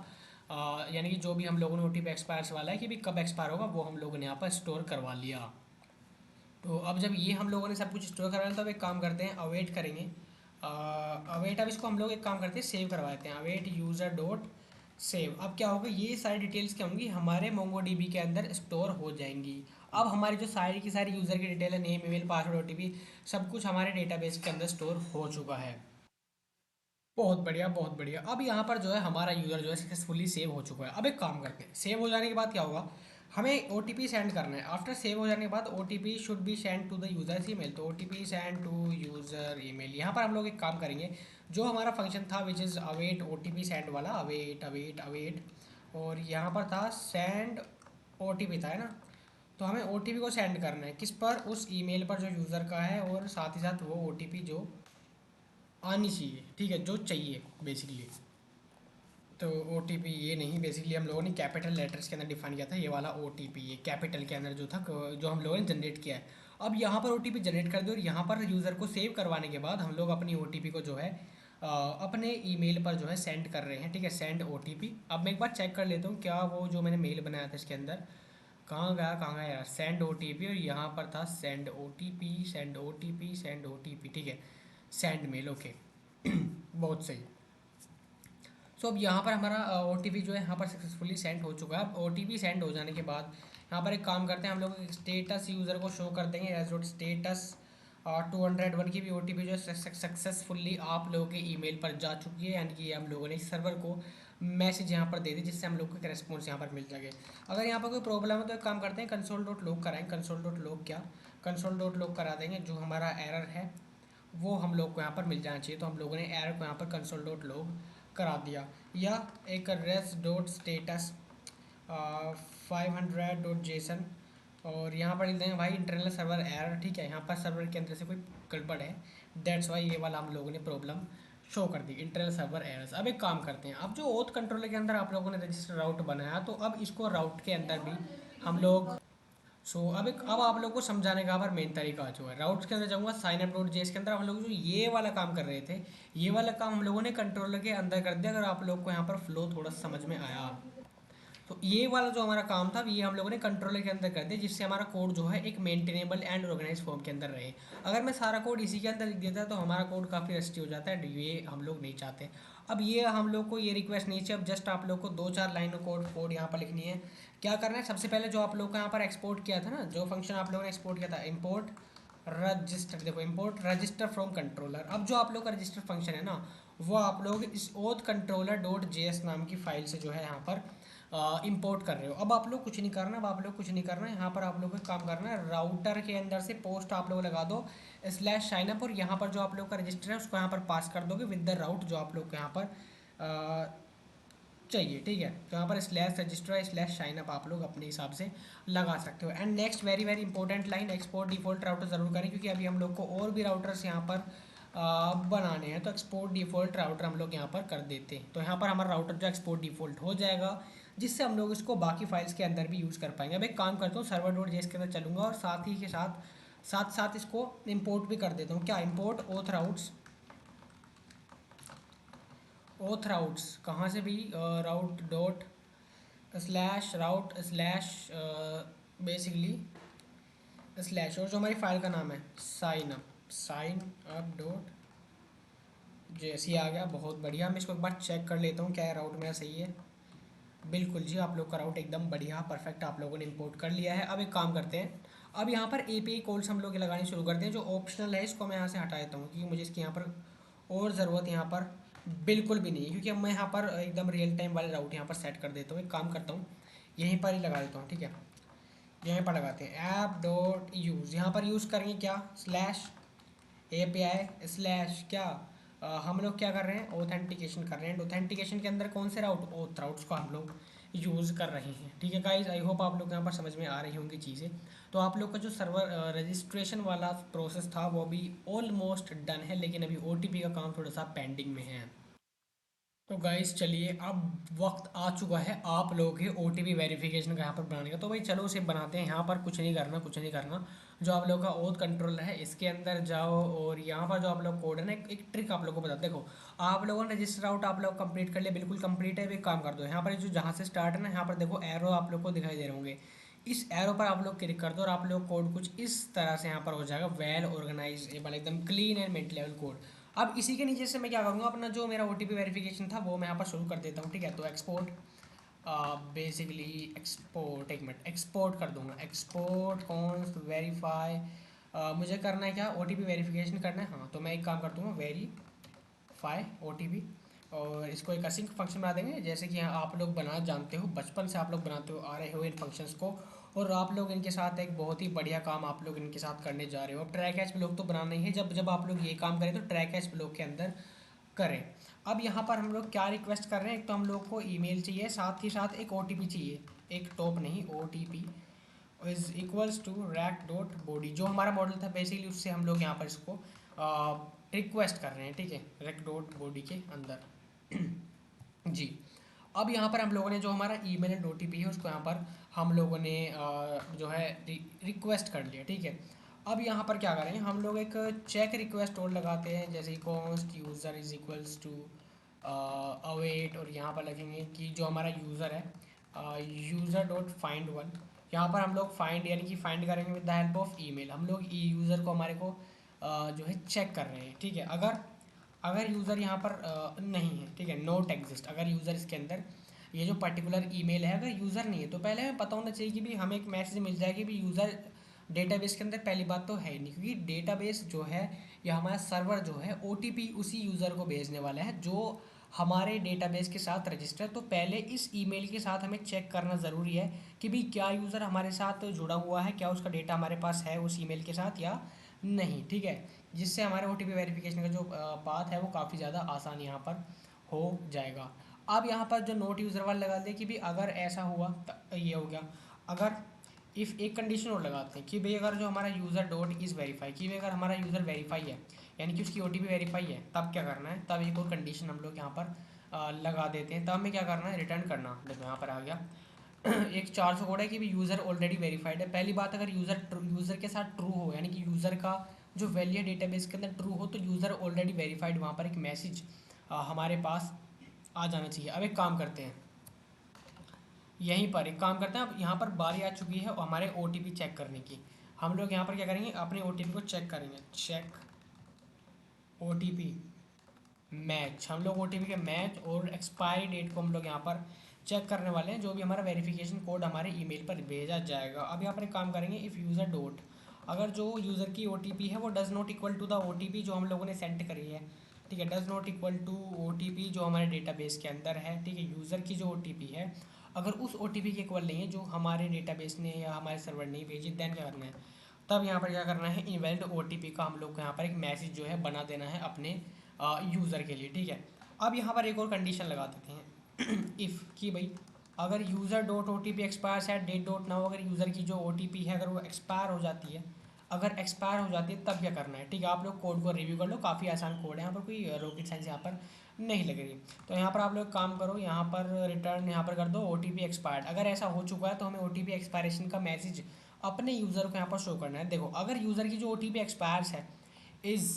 यानी कि जो भी हम लोगों ने OTP एक्सपायर्स वाला है कि भी कब एक्सपायर होगा वो हम लोगों ने यहाँ पर स्टोर करवा लिया। तो अब जब ये हम लोगों ने सब कुछ स्टोर करवा लिया तो अब एक काम करते हैं, अवेट करेंगे, अवेट, अब इसको हम लोग एक काम करते हैं, सेव करवा देते हैं, अवेट यूज़र डॉट सेव। अब क्या होगा, ये सारी डिटेल्स क्या होंगी, हमारे MongoDB के अंदर स्टोर हो जाएंगी। अब हमारी जो सारी की सारी यूज़र की डिटेल है, नेम, ईमेल, पासवर्ड, OTP, सब कुछ हमारे डेटाबेस के अंदर स्टोर हो चुका है। बहुत बढ़िया, बहुत बढ़िया। अब यहाँ पर जो है हमारा यूज़र जो है सक्सेसफुली सेव हो चुका है। अब एक काम करते हैं, सेव हो जाने के बाद क्या होगा, हमें OTP सेंड करना है। आफ्टर सेव हो जाने के बाद OTP should be send to the user's email, तो OTP send to user email. यहाँ पर हम लोग एक काम करेंगे, जो हमारा फंक्शन था which is await OTP send वाला, अवेट, और यहाँ पर था सेंड OTP था, है ना। तो हमें OTP को सेंड करना है किस पर, उस ईमेल पर जो यूज़र का है, और साथ ही साथ वो OTP जो आनी चाहिए, ठीक है, जो चाहिए बेसिकली। तो OTP ये नहीं, बेसिकली हम लोगों ने कैपिटल लेटर्स के अंदर डिफाइन किया था, ये वाला OTP ये कैपिटल के अंदर जो था, जो हम लोगों ने जनरेट किया है। अब यहाँ पर OTP जनरेट कर दो, और यहाँ पर यूज़र को सेव करवाने के बाद हम लोग अपनी OTP को जो है अपने ईमेल पर जो है सेंड कर रहे हैं, ठीक है, सेंड OTP। अब मैं एक बार चेक कर लेता हूँ क्या वो जो मैंने मेल बनाया था इसके अंदर कहाँ गया यार, सेंड OTP, और यहाँ पर था सेंड OTP, ठीक है, सेंड मेल, ओके। बहुत सही। सो अब यहाँ पर हमारा OTP जो है यहाँ पर सक्सेसफुली सेंड हो चुका है। अब OTP सेंड हो जाने के बाद यहाँ पर एक काम करते हैं, हम लोग स्टेटस यूज़र को शो कर देंगे एज डॉट स्टेटस 201 की भी OTP जो है सक्सेसफुली आप लोगों के ईमेल पर जा चुकी है, यानी कि हम लोगों ने सर्वर को मैसेज यहाँ पर दे दी, जिससे हम लोग को एक रेस्पॉन्स यहाँ पर मिल सके। अगर यहाँ पर कोई प्रॉब्लम है तो एक काम करते हैं, कंसोल डॉट लॉग कराएंगे। कंसोल डॉट लॉग क्या, कंसोल डॉट लॉग करा देंगे, जो हमारा एरर है वो हम लोग को यहाँ पर मिल जाना चाहिए। तो हम लोगों ने एरर को यहाँ पर कंसोल डॉट लॉग करा दिया, या एक rest dot status 500 dot JSON, और यहाँ पर लिख देंगे भाई इंटरनल सर्वर एरर। ठीक है, यहाँ पर सर्वर के अंदर से कोई गड़बड़ है, दैट्स वाई ये वाला हम लोगों ने प्रॉब्लम शो कर दी, इंटरनल सर्वर एरर्स। अब एक काम करते हैं, अब जो ओथ कंट्रोलर के अंदर आप लोगों ने रजिस्टर राउट बनाया, तो अब इसको राउट के अंदर भी हम लोग अब आप लोग को समझाने का पर मेन तरीका आ चुका है। राउट्स के अंदर जाऊंगा, साइन अप डॉट जेएस के अंदर हम लोग जो ये वाला काम कर रहे थे, ये वाला काम हम लोगों ने कंट्रोलर के अंदर कर दिया। अगर आप लोग को यहाँ पर फ्लो थोड़ा समझ में आया, तो ये वाला जो हमारा काम था ये हम लोगों ने कंट्रोलर के अंदर कर दिया, जिससे हमारा कोड जो है एक मेंटेनेबल एंड ऑर्गेनाइज फॉर्म के अंदर रहे। अगर मैं सारा कोड इसी के अंदर लिख देता तो हमारा कोड काफ़ी रस्टी हो जाता है, ये हम लोग नहीं चाहते। अब ये हम लोग को ये रिक्वेस्ट नहीं चाहिए, अब जस्ट आप लोग को 2-4 लाइन कोड यहाँ पर लिखनी है। क्या करना है, सबसे पहले जो आप लोग का यहाँ पर एक्सपोर्ट किया था ना, जो फंक्शन आप लोगों ने एक्सपोर्ट किया था, इम्पोर्ट रजिस्टर, देखो इंपोर्ट रजिस्टर फ्रॉम कंट्रोलर। अब जो आप लोग का रजिस्टर फंक्शन है ना, वो आप लोग इस ओथ कंट्रोलर डॉट जेएस नाम की फाइल से जो है यहाँ पर इंपोर्ट कर रहे हो। अब आप लोग कुछ नहीं करना, अब आप लोग कुछ नहीं करना है, यहाँ पर आप लोग को काम करना है, राउटर के अंदर से पोस्ट आप लोग लगा दो /sign up, और यहाँ पर जो आप लोग का रजिस्टर है उसको यहाँ पर पास कर दोगे विद द राउट जो आप लोग को यहाँ पर चाहिए। ठीक है, तो यहाँ पर /रजिस्टर /sign up आप लोग अपने हिसाब से लगा सकते हो। And next very very important line, export default router ज़रूर करें, क्योंकि अभी हम लोग को और भी राउटर्स यहाँ पर बनाने हैं, तो एक्सपोर्ट डिफॉल्ट राउटर हम लोग यहाँ पर कर देते हैं। तो यहाँ पर हमारा राउटर जो एक्सपोर्ट डिफॉल्ट हो जाएगा, जिससे हम लोग इसको बाकी फाइल्स के अंदर भी यूज़ कर पाएंगे। अब एक काम करता हूँ, सर्वर डॉट जेएस के अंदर चलूँगा और साथ ही के साथ इसको इंपोर्ट भी कर देता हूँ। क्या इंपोर्ट ओथ राउट्स कहाँ से भी, राउट डॉट बेसिकली स्लैश, और जो हमारी फाइल का नाम है साइन अप डॉट जेएस, आ गया, बहुत बढ़िया। मैं इसको एक बार चेक कर लेता हूँ क्या राउट मेरा सही है। बिल्कुल जी, आप लोग का राउट एकदम बढ़िया परफेक्ट आप लोगों ने इंपोर्ट कर लिया है। अब एक काम करते हैं, अब यहाँ पर एपीआई कॉल्स हम लोग लगानी शुरू करते हैं। जो ऑप्शनल है इसको मैं यहाँ से हटा देता हूँ, क्योंकि मुझे इसकी यहाँ पर और ज़रूरत यहाँ पर बिल्कुल भी नहीं है, क्योंकि अब मैं यहाँ पर एकदम रियल टाइम वाले राउट यहाँ पर सेट कर देता हूँ। एक काम करता हूँ, यहीं पर ही लगा देता हूँ। ठीक है, यहीं पर लगाते हैं ऐप डॉट यूज़, यहाँ पर यूज़ करेंगे क्या, /API क्या, हम लोग क्या कर रहे हैं, ऑथेंटिकेशन कर रहे हैं। ऑथेंटिकेशन के अंदर कौन से ओथ राउट्स को हम लोग यूज़ कर रहे हैं। ठीक है गाइस, आई होप आप लोग यहाँ पर समझ में आ रही होंगी चीज़ें। तो आप लोग का जो सर्वर रजिस्ट्रेशन वाला प्रोसेस था वो अभी ऑलमोस्ट डन है, लेकिन अभी OTP का काम थोड़ा सा पेंडिंग में है। तो गाइस चलिए, अब वक्त आ चुका है आप लोगों के OTP वेरिफिकेशन का यहाँ पर बनाने का। तो भाई चलो उसे बनाते हैं। यहाँ पर कुछ नहीं करना, कुछ नहीं करना। जो आप लोगों का ओथ कंट्रोलर है इसके अंदर जाओ, और यहाँ पर जो आप लोग कोड है ना, एक ट्रिक आप लोगों को बता, देखो आप लोगों ने रजिस्टर आउट आप लोग कंप्लीट कर लिया, बिल्कुल कंप्लीट है। एक काम कर दो, यहाँ पर जो जहाँ से स्टार्ट है ना, यहाँ पर देखो एरो आप लोग को दिखाई दे रहे होंगे, इस एरो पर आप लोग क्लिक कर दो और आप लोग कोड कुछ इस तरह से यहाँ पर हो जाएगा, वेल ऑर्गेनाइजेबल, एकदम clean and mid level code. अब इसी के नीचे से मैं क्या करूँगा, अपना जो मेरा OTP वेरिफिकेशन था वो मैं यहाँ पर शुरू कर देता हूँ। ठीक है, तो एक्सपोर्ट बेसिकली एक्सपोर्ट, एक मिनट एक्सपोर्ट कर दूंगा, एक्सपोर्ट कॉन्स्ट वेरीफाई। मुझे करना है क्या, OTP वेरिफिकेशन करना है। हाँ, तो मैं एक काम कर दूँगा, वेरीफाई OTP, और इसको एक असिंक फंक्शन बना देंगे, जैसे कि आप लोग बना जानते हो, बचपन से आप लोग बनाते हो आ रहे हो इन फंक्शंस को, और आप लोग इनके साथ एक बहुत ही बढ़िया काम आप लोग इनके साथ करने जा रहे हो। ट्रैक एच ब्लॉक तो बनाना ही है, जब जब आप लोग ये काम करें तो ट्रैक एच ब्लॉक के अंदर करें। अब यहाँ पर हम लोग क्या रिक्वेस्ट कर रहे हैं, एक तो हम लोग को ईमेल चाहिए, साथ ही साथ एक OTP चाहिए, एक टॉप नहीं, OTP is equals to req dot body, जो हमारा मॉडल था बेसिकली उससे हम लोग यहाँ पर इसको रिक्वेस्ट कर रहे हैं। ठीक है, रैक डॉट बॉडी के अंदर जी। अब यहाँ पर हम लोगों ने जो हमारा ईमेल एंड OTP है उसको यहाँ पर हम लोगों ने जो है रिक्वेस्ट कर लिया। ठीक है, अब यहाँ पर क्या करें, हम लोग एक चेक रिक्वेस्ट और लगाते हैं, जैसे कि const user is equals to await, और यहाँ पर लिखेंगे कि जो हमारा यूज़र है यूज़र डॉट फाइंड वन। यहाँ पर हम लोग फाइंड यानी कि फाइंड करेंगे with the help of email. हम लोग यूज़र को हमारे को जो है चेक कर रहे हैं। ठीक है, अगर यूज़र यहाँ पर नहीं है, ठीक है, नोट एग्जिस्ट, अगर यूज़र इसके अंदर ये जो पर्टिकुलर ईमेल है अगर यूज़र नहीं है, तो पहले हमें पता होना चाहिए कि भी हमें एक मैसेज मिल जाए कि भी यूज़र डेटाबेस के अंदर पहली बात तो है ही नहीं, क्योंकि डेटाबेस जो है या हमारा सर्वर जो है ओटीपी उसी यूज़र को भेजने वाला है जो हमारे डेटाबेस के साथ रजिस्टर। तो पहले इस ईमेल के साथ हमें चेक करना ज़रूरी है कि भाई क्या यूज़र हमारे साथ जुड़ा हुआ है, क्या उसका डेटा हमारे पास है उस ईमेल के साथ या नहीं, ठीक है। जिससे हमारे ओटीपी वेरिफिकेशन का जो बात है वो काफ़ी ज़्यादा आसान यहाँ पर हो जाएगा। अब यहाँ पर जो नोट यूज़र वाला लगा दे कि भाई अगर ऐसा हुआ ये हो गया। अगर इफ़ एक कंडीशन और लगाते हैं कि भाई अगर जो हमारा यूज़र डॉट इज़ वेरीफाई, कि भाई अगर हमारा यूज़र वेरीफाई है यानी कि उसकी ओटीपी वेरीफाई है, तब क्या करना है, तब एक और कंडीशन हम लोग यहाँ पर लगा देते हैं। तब हमें क्या करना है, रिटर्न करना। देखो यहाँ पर आ गया एक 400 कोड है कि भी यूज़र ऑलरेडी वेरीफाइड है। पहली बात, अगर यूज़र के साथ ट्रू हो यानी कि यूज़र का जो वैल्यू है डेटाबेस के अंदर ट्रू हो तो यूज़र ऑलरेडी वेरीफाइड वहाँ पर एक मैसेज हमारे पास आ जाना चाहिए। अब एक काम करते हैं, यहीं पर एक काम करते हैं। अब यहाँ पर बारी आ चुकी है हमारे ओटीपी चेक करने की। हम लोग यहाँ पर क्या करेंगे, अपने ओटीपी को चेक करेंगे। चेक ओटीपी मैच, हम लोग ओटीपी के मैच और एक्सपायरी डेट को हम लोग यहाँ पर चेक करने वाले हैं, जो भी हमारा वेरिफिकेशन कोड हमारे ईमेल पर भेजा जाएगा। अब यहाँ पर एक काम करेंगे, इफ़ यूज़र डॉट, अगर जो यूज़र की ओटीपी है वो does not equal to the OTP जो हम लोगों ने सेंड करी है, ठीक है, does not equal to OTP जो हमारे डेटाबेस के अंदर है, ठीक है, यूज़र की जो ओटीपी है अगर उस ओटीपी के इक्वल नहीं है जो हमारे डेटाबेस ने या हमारे सर्वर ने भेजी, देन क्या करना है, तब यहाँ पर क्या करना है, इनवैलिड ओटीपी का हम लोग को यहाँ पर एक मैसेज जो है बना देना है अपने यूज़र के लिए, ठीक है। अब यहाँ पर एक और कंडीशन लगा देते हैं इफ़ कि भाई अगर user dot O T P expires at date dot now, अगर यूज़र की जो ओ टी पी है अगर वो एक्सपायर हो जाती है, अगर एक्सपायर हो जाती है तब क्या करना है, ठीक है। आप लोग कोड को रिव्यू कर लो, काफ़ी आसान कोड है, यहाँ पर कोई रॉकेट साइंस यहाँ पर नहीं लग रही। तो यहाँ पर आप लोग काम करो, यहाँ पर रिटर्न यहाँ पर कर दो ओ टी पी एक्सपायर्ड। अगर ऐसा हो चुका है तो हमें ओ टी पी एक्सपायरेशन का मैसेज अपने यूज़र को यहाँ पर शो करना है। देखो अगर यूज़र की जो ओ टी पी एक्सपायर्स है इज़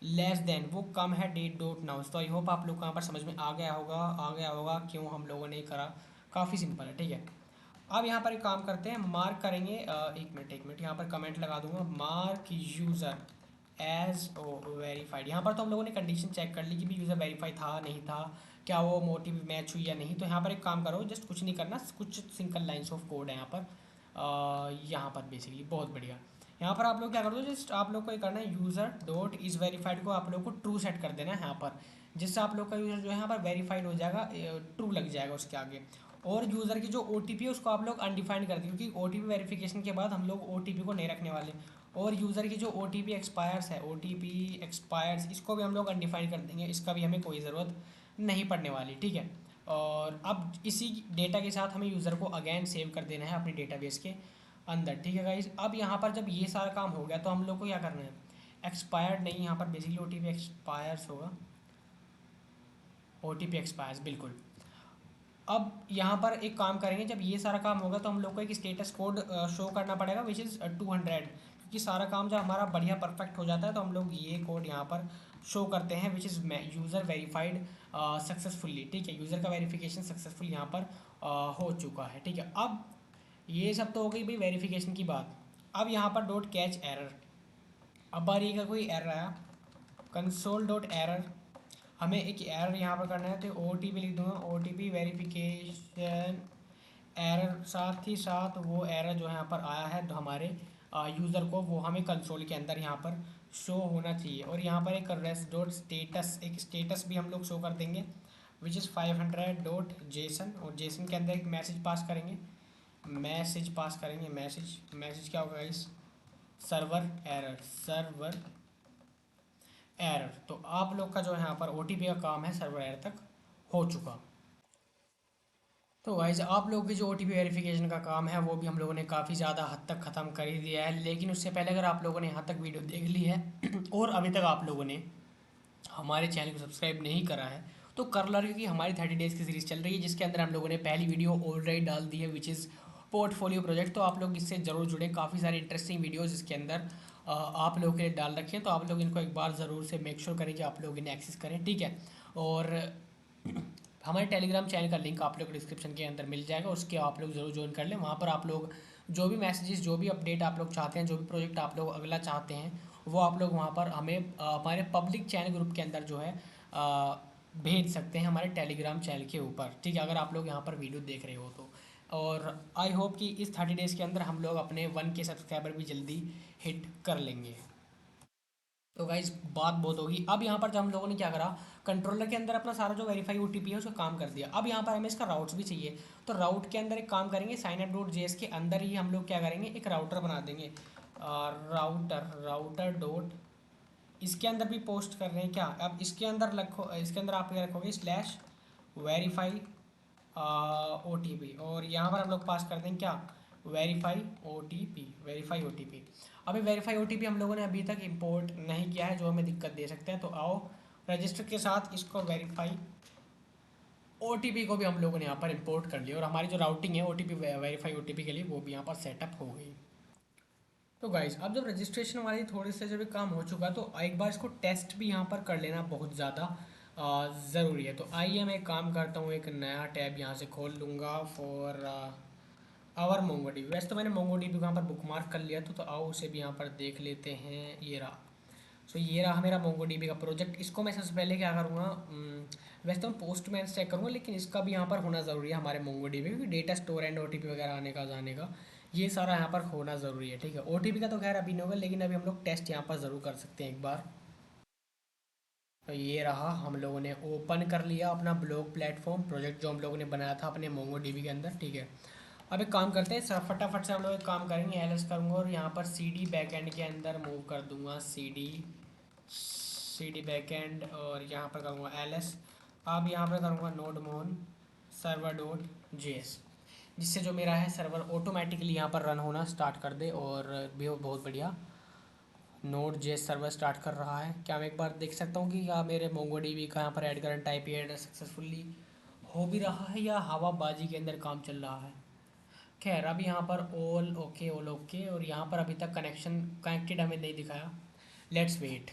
लेस देन, वो कम है डेट डॉट नाउ। तो आई होप आप लोग को यहाँ पर समझ में आ गया होगा क्यों हम लोगों ने करा। काफ़ी सिंपल है, ठीक है। अब यहाँ पर एक काम करते हैं, मार्क करेंगे एक मिनट यहाँ पर कमेंट लगा दूंगा, मार्क यूज़र एज वेरीफाइड। यहाँ पर तो हम लोगों ने कंडीशन चेक कर ली कि भी यूज़र वेरीफाई था नहीं था, क्या वो मोटिव मैच हुई या नहीं। तो यहाँ पर एक काम करो, जस्ट कुछ नहीं करना, कुछ सिंगल लाइन्स ऑफ कोड है यहाँ पर यहाँ पर बेसिकली बहुत बढ़िया। यहाँ पर आप लोग क्या कर दो, जस्ट आप लोग को ये करना है, यूज़र डॉट इज़ वेरीफाइड को आप लोग को ट्रू सेट कर देना है यहाँ पर, जिससे आप लोग का यूज़र जो है यहाँ पर वेरीफाइड हो जाएगा, ट्रू लग जाएगा उसके आगे। और यूज़र की जो ओ टी पी है उसको आप लोग अनडिफाइंड कर दें, क्योंकि ओ टी पी वेरीफिकेशन के बाद हम लोग ओ टी पी को नहीं रखने वाले। और यूज़र की जो ओ टी पी एक्सपायर्स है, ओ टी पी एक्सपायर्स, इसको भी हम लोग अनडिफाइंड कर देंगे, इसका भी हमें कोई ज़रूरत नहीं पड़ने वाली, ठीक है। और अब इसी डेटा के साथ हमें यूज़र को अगेन सेव कर देना है अपने डेटाबेस के अंदर, ठीक है गाइस। अब यहाँ पर जब ये सारा काम हो गया तो हम लोग को क्या करना है, एक्सपायर्ड नहीं, यहाँ पर basically O T P expires होगा, ओ टी पी एक्सपायर्स बिल्कुल। अब यहाँ पर एक काम करेंगे, जब ये सारा काम होगा तो हम लोग को एक स्टेटस कोड शो करना पड़ेगा विच इज़ 200, क्योंकि सारा काम जब हमारा बढ़िया परफेक्ट हो जाता है तो हम लोग ये कोड यहाँ पर शो करते हैं which is user verified successfully, ठीक है, यूज़र का वेरिफिकेशन सक्सेसफुल यहाँ पर हो चुका है, ठीक है। अब ये सब तो हो गई भाई वेरिफिकेशन की बात। अब यहाँ पर डॉट कैच एरर, अब बारी का कोई एरर आया, कंसोल डॉट एरर, हमें एक एरर यहाँ पर करना है तो ओ टी पी लिख दूंगा, O T P verification error, साथ ही साथ वो एरर जो यहाँ पर आया है तो हमारे यूज़र को वो हमें कंसोल के अंदर यहाँ पर शो होना चाहिए। और यहाँ पर एक रेस्ट डॉट स्टेटस, एक स्टेटस भी हम लोग शो कर देंगे विच इज़ 500 डॉट जेसन, और जेसन के अंदर एक मैसेज पास करेंगे, मैसेज क्या होगा इस सर्वर एरर। तो आप लोग का जो है यहाँ पर ओ का काम है सर्वर एरर तक हो चुका। तो गाइज आप लोग की जो ओ वेरिफिकेशन का काम है वो भी हम लोगों ने काफ़ी ज़्यादा हद तक ख़त्म कर ही दिया है। लेकिन उससे पहले अगर आप लोगों ने यहाँ तक वीडियो देख ली है और अभी तक आप लोगों ने हमारे चैनल को सब्सक्राइब नहीं करा है तो कर लो, क्योंकि हमारी 30 डेज़ की सीरीज़ चल रही है जिसके अंदर हम लोगों ने पहली वीडियो ऑलरेडी डाल दी है विच इज़ पोर्टफोलियो प्रोजेक्ट। तो आप लोग इससे ज़रूर जुड़े, काफ़ी सारी इंटरेस्टिंग वीडियोज़ इसके अंदर आप लोगों के लिए डाल रखे हैं, तो आप लोग इनको एक बार ज़रूर से मेक श्योर करें कि आप लोग इन्हें एक्सेस करें, ठीक है। और हमारे टेलीग्राम चैनल का लिंक आप लोग को डिस्क्रिप्शन के अंदर मिल जाएगा, उसके आप लोग ज़रूर ज्वाइन कर लें। वहाँ पर आप लोग जो भी मैसेजेस, जो भी अपडेट आप लोग चाहते हैं, जो भी प्रोजेक्ट आप लोग अगला चाहते हैं वो आप लोग वहाँ पर हमें हमारे पब्लिक चैनल ग्रुप के अंदर जो है भेज सकते हैं हमारे टेलीग्राम चैनल के ऊपर, ठीक है, अगर आप लोग यहाँ पर वीडियो देख रहे हो तो। और आई होप कि इस 30 डेज़ के अंदर हम लोग अपने 1K सब्सक्राइबर भी जल्दी हिट कर लेंगे। तो गाइज बात बहुत होगी। अब यहाँ पर जब हम लोगों ने क्या करा, कंट्रोलर के अंदर अपना सारा जो वेरीफाई ओटीपी है उसका काम कर दिया। अब यहाँ पर हमें इसका राउट्स भी चाहिए। तो राउट के अंदर एक काम करेंगे, साइनअप.js के अंदर ही हम लोग क्या करेंगे, एक राउटर बना देंगे। राउटर राउटर डॉट, इसके अंदर भी पोस्ट कर रहे हैं क्या, अब इसके अंदर रखो, इसके अंदर आप क्या रखोगे, slash verify O T P, और यहाँ पर हम लोग पास कर देंगे क्या, verify O T P, verify O T P. अभी वेरीफाई ओ टी पी हम लोगों ने अभी तक इंपोर्ट नहीं किया है, जो हमें दिक्कत दे सकते हैं। तो आओ रजिस्टर के साथ इसको वेरीफाई ओ टी पी को भी हम लोगों ने यहाँ पर इंपोर्ट कर लिया, और हमारी जो राउटिंग है O T P verify O T P के लिए वो भी यहाँ पर सेटअप हो गई। तो गाइज अब जब रजिस्ट्रेशन वाली थोड़े से जब काम हो चुका, तो एक बार इसको टेस्ट भी यहाँ पर कर लेना बहुत ज़्यादा ज़रूरी है। तो आइए मैं एक काम करता हूँ, एक नया टैब यहाँ से खोल लूँगा for our Mongo D B. वैसे तो मैंने मोंगो डी बी को यहाँ पर बुकमार्क कर लिया, तो आओ उसे भी यहाँ पर देख लेते हैं। ये रहा। सो ये रहा मेरा मोंगो डी बी का प्रोजेक्ट। इसको मैं सबसे पहले क्या करूँगा, वैसे तो मैं पोस्टमैन चेक करूँगा, लेकिन इसका भी यहाँ पर होना ज़रूरी है हमारे मोंगो डी बी, क्योंकि data store and O T P वगैरह आने का जाने का ये सारा यहाँ पर होना ज़रूरी है। ठीक है, ओ टी पी का तो खैर अभी नहीं होगा, लेकिन अभी हम लोग टेस्ट यहाँ पर ज़रूर कर सकते हैं एक बार। तो ये रहा, हम लोगों ने ओपन कर लिया अपना ब्लॉग प्लेटफॉर्म प्रोजेक्ट जो हम लोगों ने बनाया था अपने मोंगो डीबी के अंदर। ठीक है, अब एक काम करते हैं, फटाफट से हम लोग एक काम करेंगे, एल करूँगा और यहाँ पर सी डी बैकएंड के अंदर मूव कर दूंगा, सी डी बैकएंड, और यहाँ पर करूँगा एल एस। अब यहाँ पर करूँगा नोड मोन सर्वर डॉट जे एस, जिससे जो मेरा है सर्वर ऑटोमेटिकली यहाँ पर रन होना स्टार्ट कर दे। और भी बहुत बढ़िया नोड जेएस सर्वर स्टार्ट कर रहा है। क्या मैं एक बार देख सकता हूँ कि क्या मेरे मोंगो डीबी का यहाँ पर add current type add successfully हो भी रहा है, या हवाबाजी के अंदर काम चल रहा है। खैर अभी यहाँ पर ऑल ओके, और यहाँ पर अभी तक कनेक्शन कनेक्टेड हमें नहीं दिखाया। Let's wait.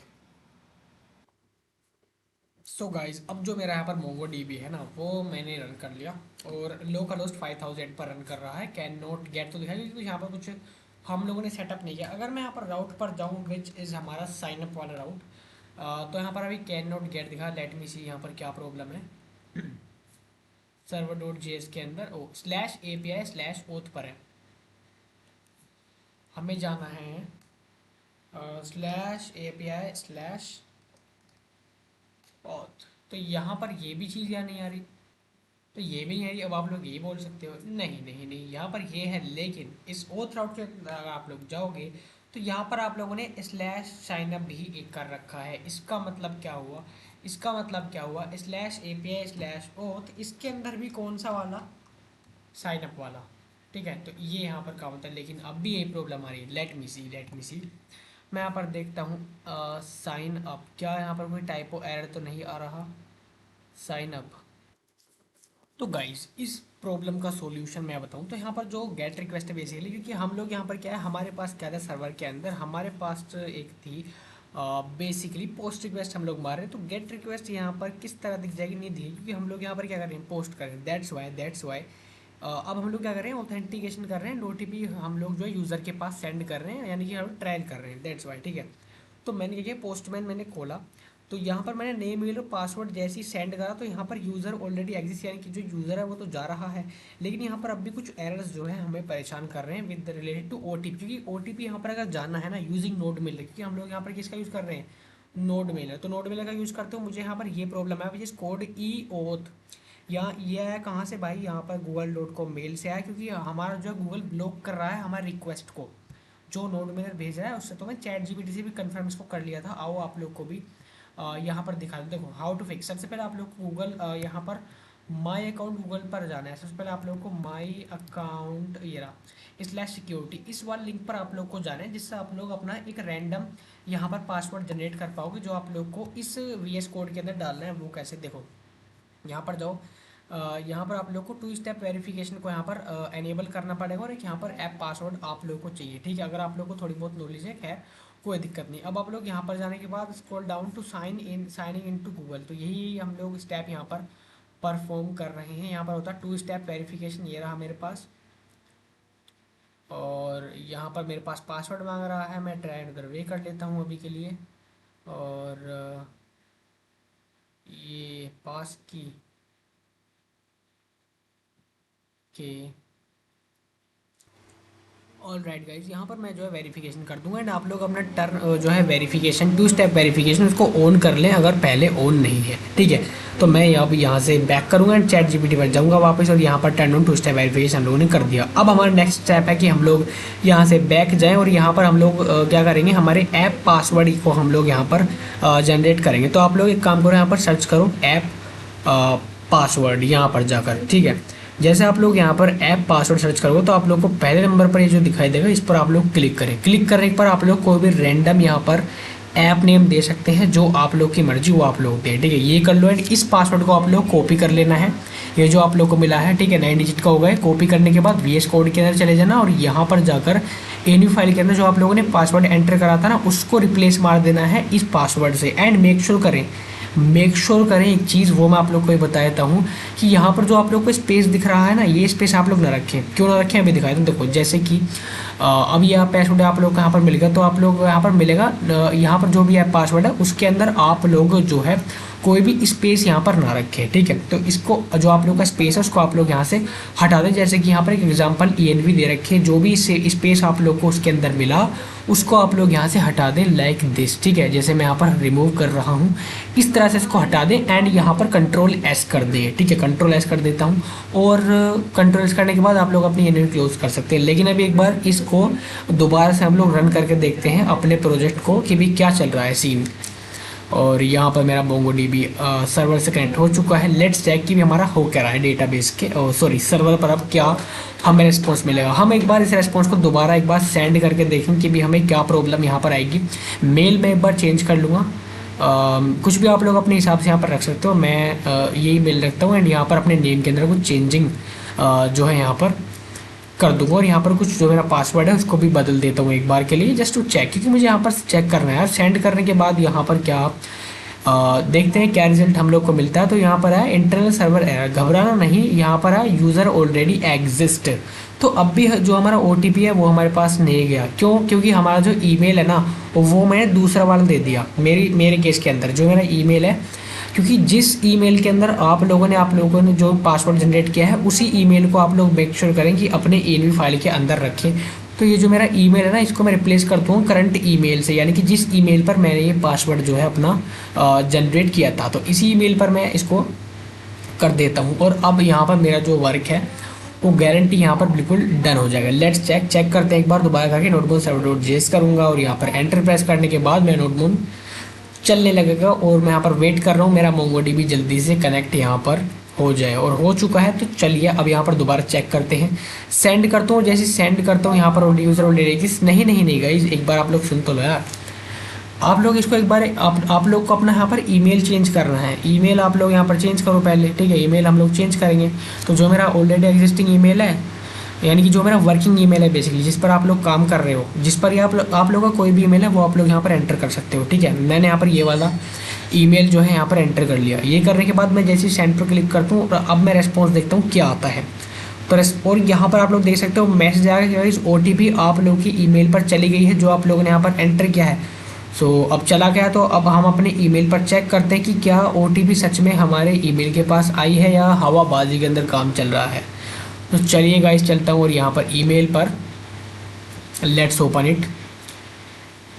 सो गाइज अब जो मेरा यहाँ पर मोंगो डीबी है ना, वो मैंने रन कर लिया, और लोकल होस्ट 5000 पर रन कर रहा है। कैन नॉट गेट तो दिखा, क्योंकि यहाँ पर कुछ हम लोगों ने सेटअप नहीं किया। अगर मैं यहाँ पर राउट पर जाऊँ, विच इज़ हमारा साइनअप वाला राउट, तो यहाँ पर अभी कैन नॉट गेट दिखा। लेट मी सी यहाँ पर क्या प्रॉब्लम है। Server dot J S K अंदर o slash A P I slash auth पर है, हमें जाना है slash A P I slash auth. तो यहाँ पर ये भी चीज़ यहाँ नहीं आ रही, तो ये भी नहीं आ रही। अब आप लोग ये बोल सकते हो नहीं नहीं नहीं, यहाँ पर ये है, लेकिन इस ओथ राउट के अंदर अगर आप लोग जाओगे, तो यहाँ पर आप लोगों ने स्लैश साइनअप भी एक कर रखा है। इसका मतलब क्या हुआ, इसका मतलब क्या हुआ, slash A P I slash oath, इसके अंदर भी कौन सा वाला, साइनअप वाला। ठीक है, तो ये यहाँ पर काम होता है, लेकिन अब भी यही प्रॉब्लम आ रही है। लेट मी सी मैं यहाँ पर देखता हूँ साइन अप, क्या यहाँ पर कोई टाइपो एरर तो नहीं आ रहा, साइन अप। तो गाइस इस प्रॉब्लम का सॉल्यूशन मैं बताऊं, तो यहाँ पर जो गेट रिक्वेस्ट है बेसिकली, क्योंकि हम लोग यहाँ पर क्या है, हमारे पास क्या था सर्वर के अंदर, हमारे पास एक थी बेसिकली पोस्ट रिक्वेस्ट हम लोग मार रहे हैं। तो गेट रिक्वेस्ट यहाँ पर किस तरह दिख जाएगी, नहीं दिखेगी, क्योंकि हम लोग यहाँ पर क्या कर रहे हैं, पोस्ट कर रहे हैं। दैट्स वाई अब हम लोग क्या कर रहे हैं, ऑथेंटिकेशन कर रहे हैं, ओटीपी हम लोग जो है यूज़र के पास सेंड कर रहे हैं, यानी कि हम ट्रायल कर रहे हैं। That's why. ठीक है, तो मैंने क्या किया, पोस्टमैन मैंने खोला, तो यहाँ पर मैंने नेम मेल और पासवर्ड जैसे ही सेंड करा, तो यहाँ पर यूज़र ऑलरेडी एग्जिस्ट, यानी कि जो यूज़र है वो तो जा रहा है, लेकिन यहाँ पर अब भी कुछ एरर्स जो है हमें परेशान कर रहे हैं with related to O T P. क्योंकि ओ टी पी यहाँ पर अगर जाना है ना यूजिंग नोड मेलर, क्योंकि हम लोग यहाँ पर किसका यूज़ कर रहे हैं, नोड मेलर, तो नोड मेलर का यूज़ करते हो, मुझे यहाँ पर ये प्रॉब्लम है, which is code E oath. या ये है कहाँ से भाई, यहाँ पर google.com मेल से आया, क्योंकि हमारा जो गूगल ब्लॉक कर रहा है हमारे रिक्वेस्ट को, जो नोड मेलर भेज रहा है उससे। तो मैं चैट जीपीटी से भी कंफर्म इसको कर लिया था। आओ आप लोग को भी यहाँ पर दिखा दो। देखो हाउ टू फिक्स, सबसे पहले आप लोग को गूगल यहाँ पर माई अकाउंट गूगल पर जाना है। सबसे पहले आप लोग को माई अकाउंट ये रहा स्लैश सिक्योरिटी, इस वाले लिंक पर आप लोग को जाना है, जिससे आप लोग अपना एक रैंडम यहाँ पर पासवर्ड जनरेट कर पाओगे, जो आप लोग को इस वी एस कोड के अंदर डालना है। वो कैसे, देखो यहाँ पर जाओ, यहाँ पर आप लोग को टू स्टेप वेरिफिकेशन को यहाँ पर एनेबल करना पड़ेगा, और एक यहाँ पर ऐप पासवर्ड आप लोग को चाहिए। ठीक है, अगर आप लोग को थोड़ी बहुत नॉलेज है, खैर कोई दिक्कत नहीं। अब आप लोग यहाँ पर जाने के बाद scroll down to signing in to Google, तो यही हम लोग स्टेप यहाँ पर परफॉर्म कर रहे हैं। यहाँ पर होता है टू स्टेप वेरिफिकेशन, ये रहा मेरे पास, और यहाँ पर मेरे पास पासवर्ड मांग रहा है, मैं ट्राई अगर वे कर लेता हूँ अभी के लिए, और ये पास की के ऑल राइट गाइज, यहाँ पर मैं जो है वेरिफिकेशन कर दूंगा एंड आप लोग अपना टर्न जो है वेरिफिकेशन 2 स्टेप वेरिफिकेशन उसको ऑन कर लें अगर पहले ऑन नहीं है, ठीक है। तो मैं यहाँ से बैक करूँगा एंड चैट जीपीटी पर जाऊँगा वापस और यहाँ पर टर्न ऑन 2 स्टेप वेरिफिकेशन हम लोगों ने कर दिया। अब हमारा नेक्स्ट स्टेप है कि हम लोग यहाँ से बैक जाएँ और यहाँ पर हम लोग क्या करेंगे, हमारे ऐप पासवर्ड को हम लोग यहाँ पर जनरेट करेंगे। तो आप लोग एक काम करो, यहाँ पर सर्च करो ऐप पासवर्ड यहाँ पर जाकर, ठीक है। जैसे आप लोग यहाँ पर ऐप पासवर्ड सर्च करोगे तो आप लोग को पहले नंबर पर ये जो दिखाई देगा इस पर आप लोग क्लिक करें। क्लिक करने पर आप लोग कोई भी रैंडम यहाँ पर ऐप नेम दे सकते हैं, जो आप लोग की मर्जी वो आप लोग दें, ठीक है। ये कर लो एंड इस पासवर्ड को आप लोग कॉपी कर लेना है, ये जो आप लोग को मिला है, ठीक है, 9 डिजिट का होगा है। कॉपी करने के बाद VS कोड के अंदर चले जाना और यहाँ पर जाकर एनी फाइल के अंदर जो आप लोगों ने पासवर्ड एंटर करा था ना उसको रिप्लेस मार देना है इस पासवर्ड से। एंड मेक श्योर करें एक चीज़, वो मैं आप लोग को ये बता देता हूँ कि यहाँ पर जो आप लोग को स्पेस दिख रहा है ना, ये स्पेस आप लोग ना रखें। क्यों ना रखें अभी दिखाया, तो देखो जैसे कि अब यह पासवर्ड आप लोग को यहाँ पर मिलेगा, तो आप लोग यहाँ पर मिलेगा, यहाँ पर जो भी ऐप पासवर्ड है उसके अंदर आप लोग जो है कोई भी स्पेस यहाँ पर ना रखें, ठीक है। तो इसको जो आप लोग का स्पेस है उसको आप लोग यहाँ से हटा दें। जैसे कि यहाँ पर एक एग्जांपल ENV दे रखे, जो भी स्पेस आप लोग को उसके अंदर मिला उसको आप लोग यहाँ से हटा दें लाइक दिस, ठीक है। जैसे मैं यहाँ पर रिमूव कर रहा हूँ, इस तरह से इसको हटा दें एंड यहाँ पर Ctrl+S कर दें, ठीक है। Ctrl+S कर देता हूँ और Ctrl+S करने के बाद आप लोग अपनी ENV क्लोज कर सकते हैं। लेकिन अभी एक बार इसको दोबारा से हम लोग रन करके देखते हैं अपने प्रोजेक्ट को कि भी क्या चल रहा है सीन। और यहाँ पर मेरा MongoDB सर्वर से कनेक्ट हो चुका है। लेट्स चेक कि भी हमारा हो क्या रहा है डेटाबेस के सॉरी सर्वर पर अब क्या हमें रिस्पॉन्स मिलेगा। हम एक बार इस रिस्पॉन्स को दोबारा एक बार सेंड करके देखें कि भी हमें क्या प्रॉब्लम यहाँ पर आएगी। मेल में एक बार चेंज कर लूँगा, कुछ भी आप लोग अपने हिसाब से यहाँ पर रख सकते हो। मैं यही मेल रखता हूँ एंड यहाँ पर अपने नेम के अंदर कुछ चेंजिंग जो है यहाँ पर कर दूंगा और यहाँ पर कुछ जो मेरा पासवर्ड है उसको भी बदल देता हूँ एक बार के लिए जस्ट टू चेक, क्योंकि मुझे यहाँ पर चेक करना है यार। सेंड करने के बाद यहाँ पर क्या देखते हैं क्या रिजल्ट हम लोग को मिलता है। तो यहाँ पर है इंटरनल सर्वर एरर, घबराना नहीं, यहाँ पर है यूज़र ऑलरेडी एग्जिस्ट। तो अब भी जो हमारा OTP है वो हमारे पास नहीं गया, क्यों? क्योंकि हमारा जो ईमेल है ना वो मैंने दूसरा वाला दे दिया। मेरे केस के अंदर जो मेरा ईमेल है, क्योंकि जिस ईमेल के अंदर आप लोगों ने जो पासवर्ड जनरेट किया है उसी ईमेल को आप लोग मेक श्योर करें कि अपने ENV फाइल के अंदर रखें। तो ये जो मेरा ईमेल है ना इसको मैं रिप्लेस कर दूँ करंट ईमेल से, यानी कि जिस ईमेल पर मैंने ये पासवर्ड जो है अपना जनरेट किया था, तो इसी ईमेल पर मैं इसको कर देता हूँ। और अब यहाँ पर मेरा जो वर्क है वो गारंटी यहाँ पर बिल्कुल डन हो जाएगा। लेट्स चेक करते हैं एक बार दोबारा करके। नोटबुक server.js करूँगा और यहाँ पर एंटर प्रेस करने के बाद मेरा नोटबुक चलने लगेगा और मैं यहाँ पर वेट कर रहा हूँ मेरा MongoDB जल्दी से कनेक्ट यहाँ पर हो जाए। और हो चुका है, तो चलिए अब यहाँ पर दोबारा चेक करते हैं। सेंड करता हूँ, जैसे सेंड करता हूँ यहाँ पर यूज़र ऑलरेडी नहीं गाइस, एक बार आप लोग सुन तो लो यार। आप लोग इसको एक बार आप लोग को अपना यहाँ पर ईमेल चेंज करना है। ईमेल आप लोग यहाँ पर चेंज करो पहले, ठीक है। ईमेल हम लोग चेंज करेंगे। तो जो मेरा ऑलरेडी एग्जिस्टिंग ईमेल है, यानी कि जो मेरा वर्किंग ईमेल है बेसिकली, जिस पर आप लोग काम कर रहे हो, जिस पर आप लोगों का कोई भी ईमेल है वो आप लोग यहाँ पर एंटर कर सकते हो, ठीक है। मैंने यहाँ पर ये वाला ईमेल जो है यहाँ पर एंटर कर लिया। ये करने के बाद मैं जैसे सेंड पर क्लिक करता हूँ और अब मैं रेस्पॉन्स देखता हूँ क्या आता है। तो और यहाँ पर आप लोग देख सकते हो मैसेज आएगा कि OTP आप लोग की ईमेल पर चली गई है जो आप लोगों ने यहाँ पर एंटर किया है। सो अब चला गया। तो अब हम अपने ईमेल पर चेक करते हैं कि क्या OTP सच में हमारे ईमेल के पास आई है या हवाबाजी के अंदर काम चल रहा है। तो चलिए गाइस चलता हूँ और यहाँ पर ईमेल पर लेट्स ओपन इट।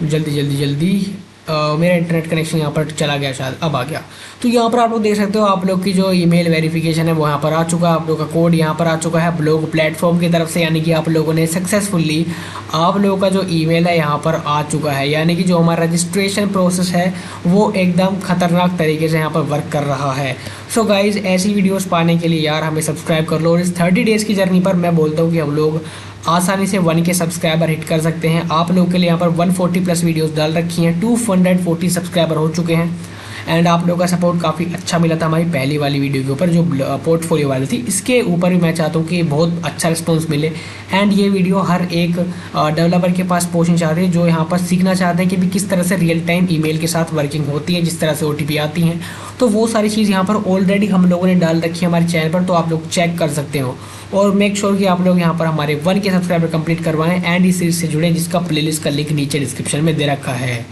जल्दी मेरा इंटरनेट कनेक्शन यहाँ पर चला गया, शायद अब आ गया। तो यहाँ पर आप लोग देख सकते हो आप लोग की जो ईमेल वेरिफिकेशन है वो यहाँ पर आ चुका है। आप लोग का कोड यहाँ पर आ चुका है ब्लॉग प्लेटफॉर्म की तरफ से, यानी कि आप लोगों ने सक्सेसफुली आप लोगों का जो ईमेल है यहाँ पर आ चुका है। यानी कि जो हमारा रजिस्ट्रेशन प्रोसेस है वो एकदम खतरनाक तरीके से यहाँ पर वर्क कर रहा है। सो गाइज ऐसी वीडियोस पाने के लिए यार हमें सब्सक्राइब कर लो। और इस 30 डेज़ की जर्नी पर मैं बोलता हूँ कि हम लोग आसानी से 1K सब्सक्राइबर हिट कर सकते हैं। आप लोगों के लिए यहाँ पर 140+ वीडियोस डाल रखी हैं, 240 सब्सक्राइबर हो चुके हैं एंड आप लोगों का सपोर्ट काफ़ी अच्छा मिला था हमारी पहली वाली वीडियो के ऊपर जो पोर्टफोलियो वाली थी। इसके ऊपर भी मैं चाहता हूँ कि बहुत अच्छा रिस्पॉन्स मिले एंड ये वीडियो हर एक डेवलपर के पास पहुँचनी चाहते हैं जो यहाँ पर सीखना चाहते हैं कि भी किस तरह से रियल टाइम ईमेल के साथ वर्किंग होती है, जिस तरह से OTP आती हैं। तो वो सारी चीज़ यहाँ पर ऑलरेडी हम लोगों ने डाल रखी है हमारे चैनल पर, तो आप लोग चेक कर सकते हो। और मेक श्योर कि आप लोग यहाँ पर हमारे 1K सब्सक्राइबर कंप्लीट करवाएं एंड इस सीरीज से जुड़ें, जिसका प्लेलिस्ट का लिंक नीचे डिस्क्रिप्शन में दे रखा है।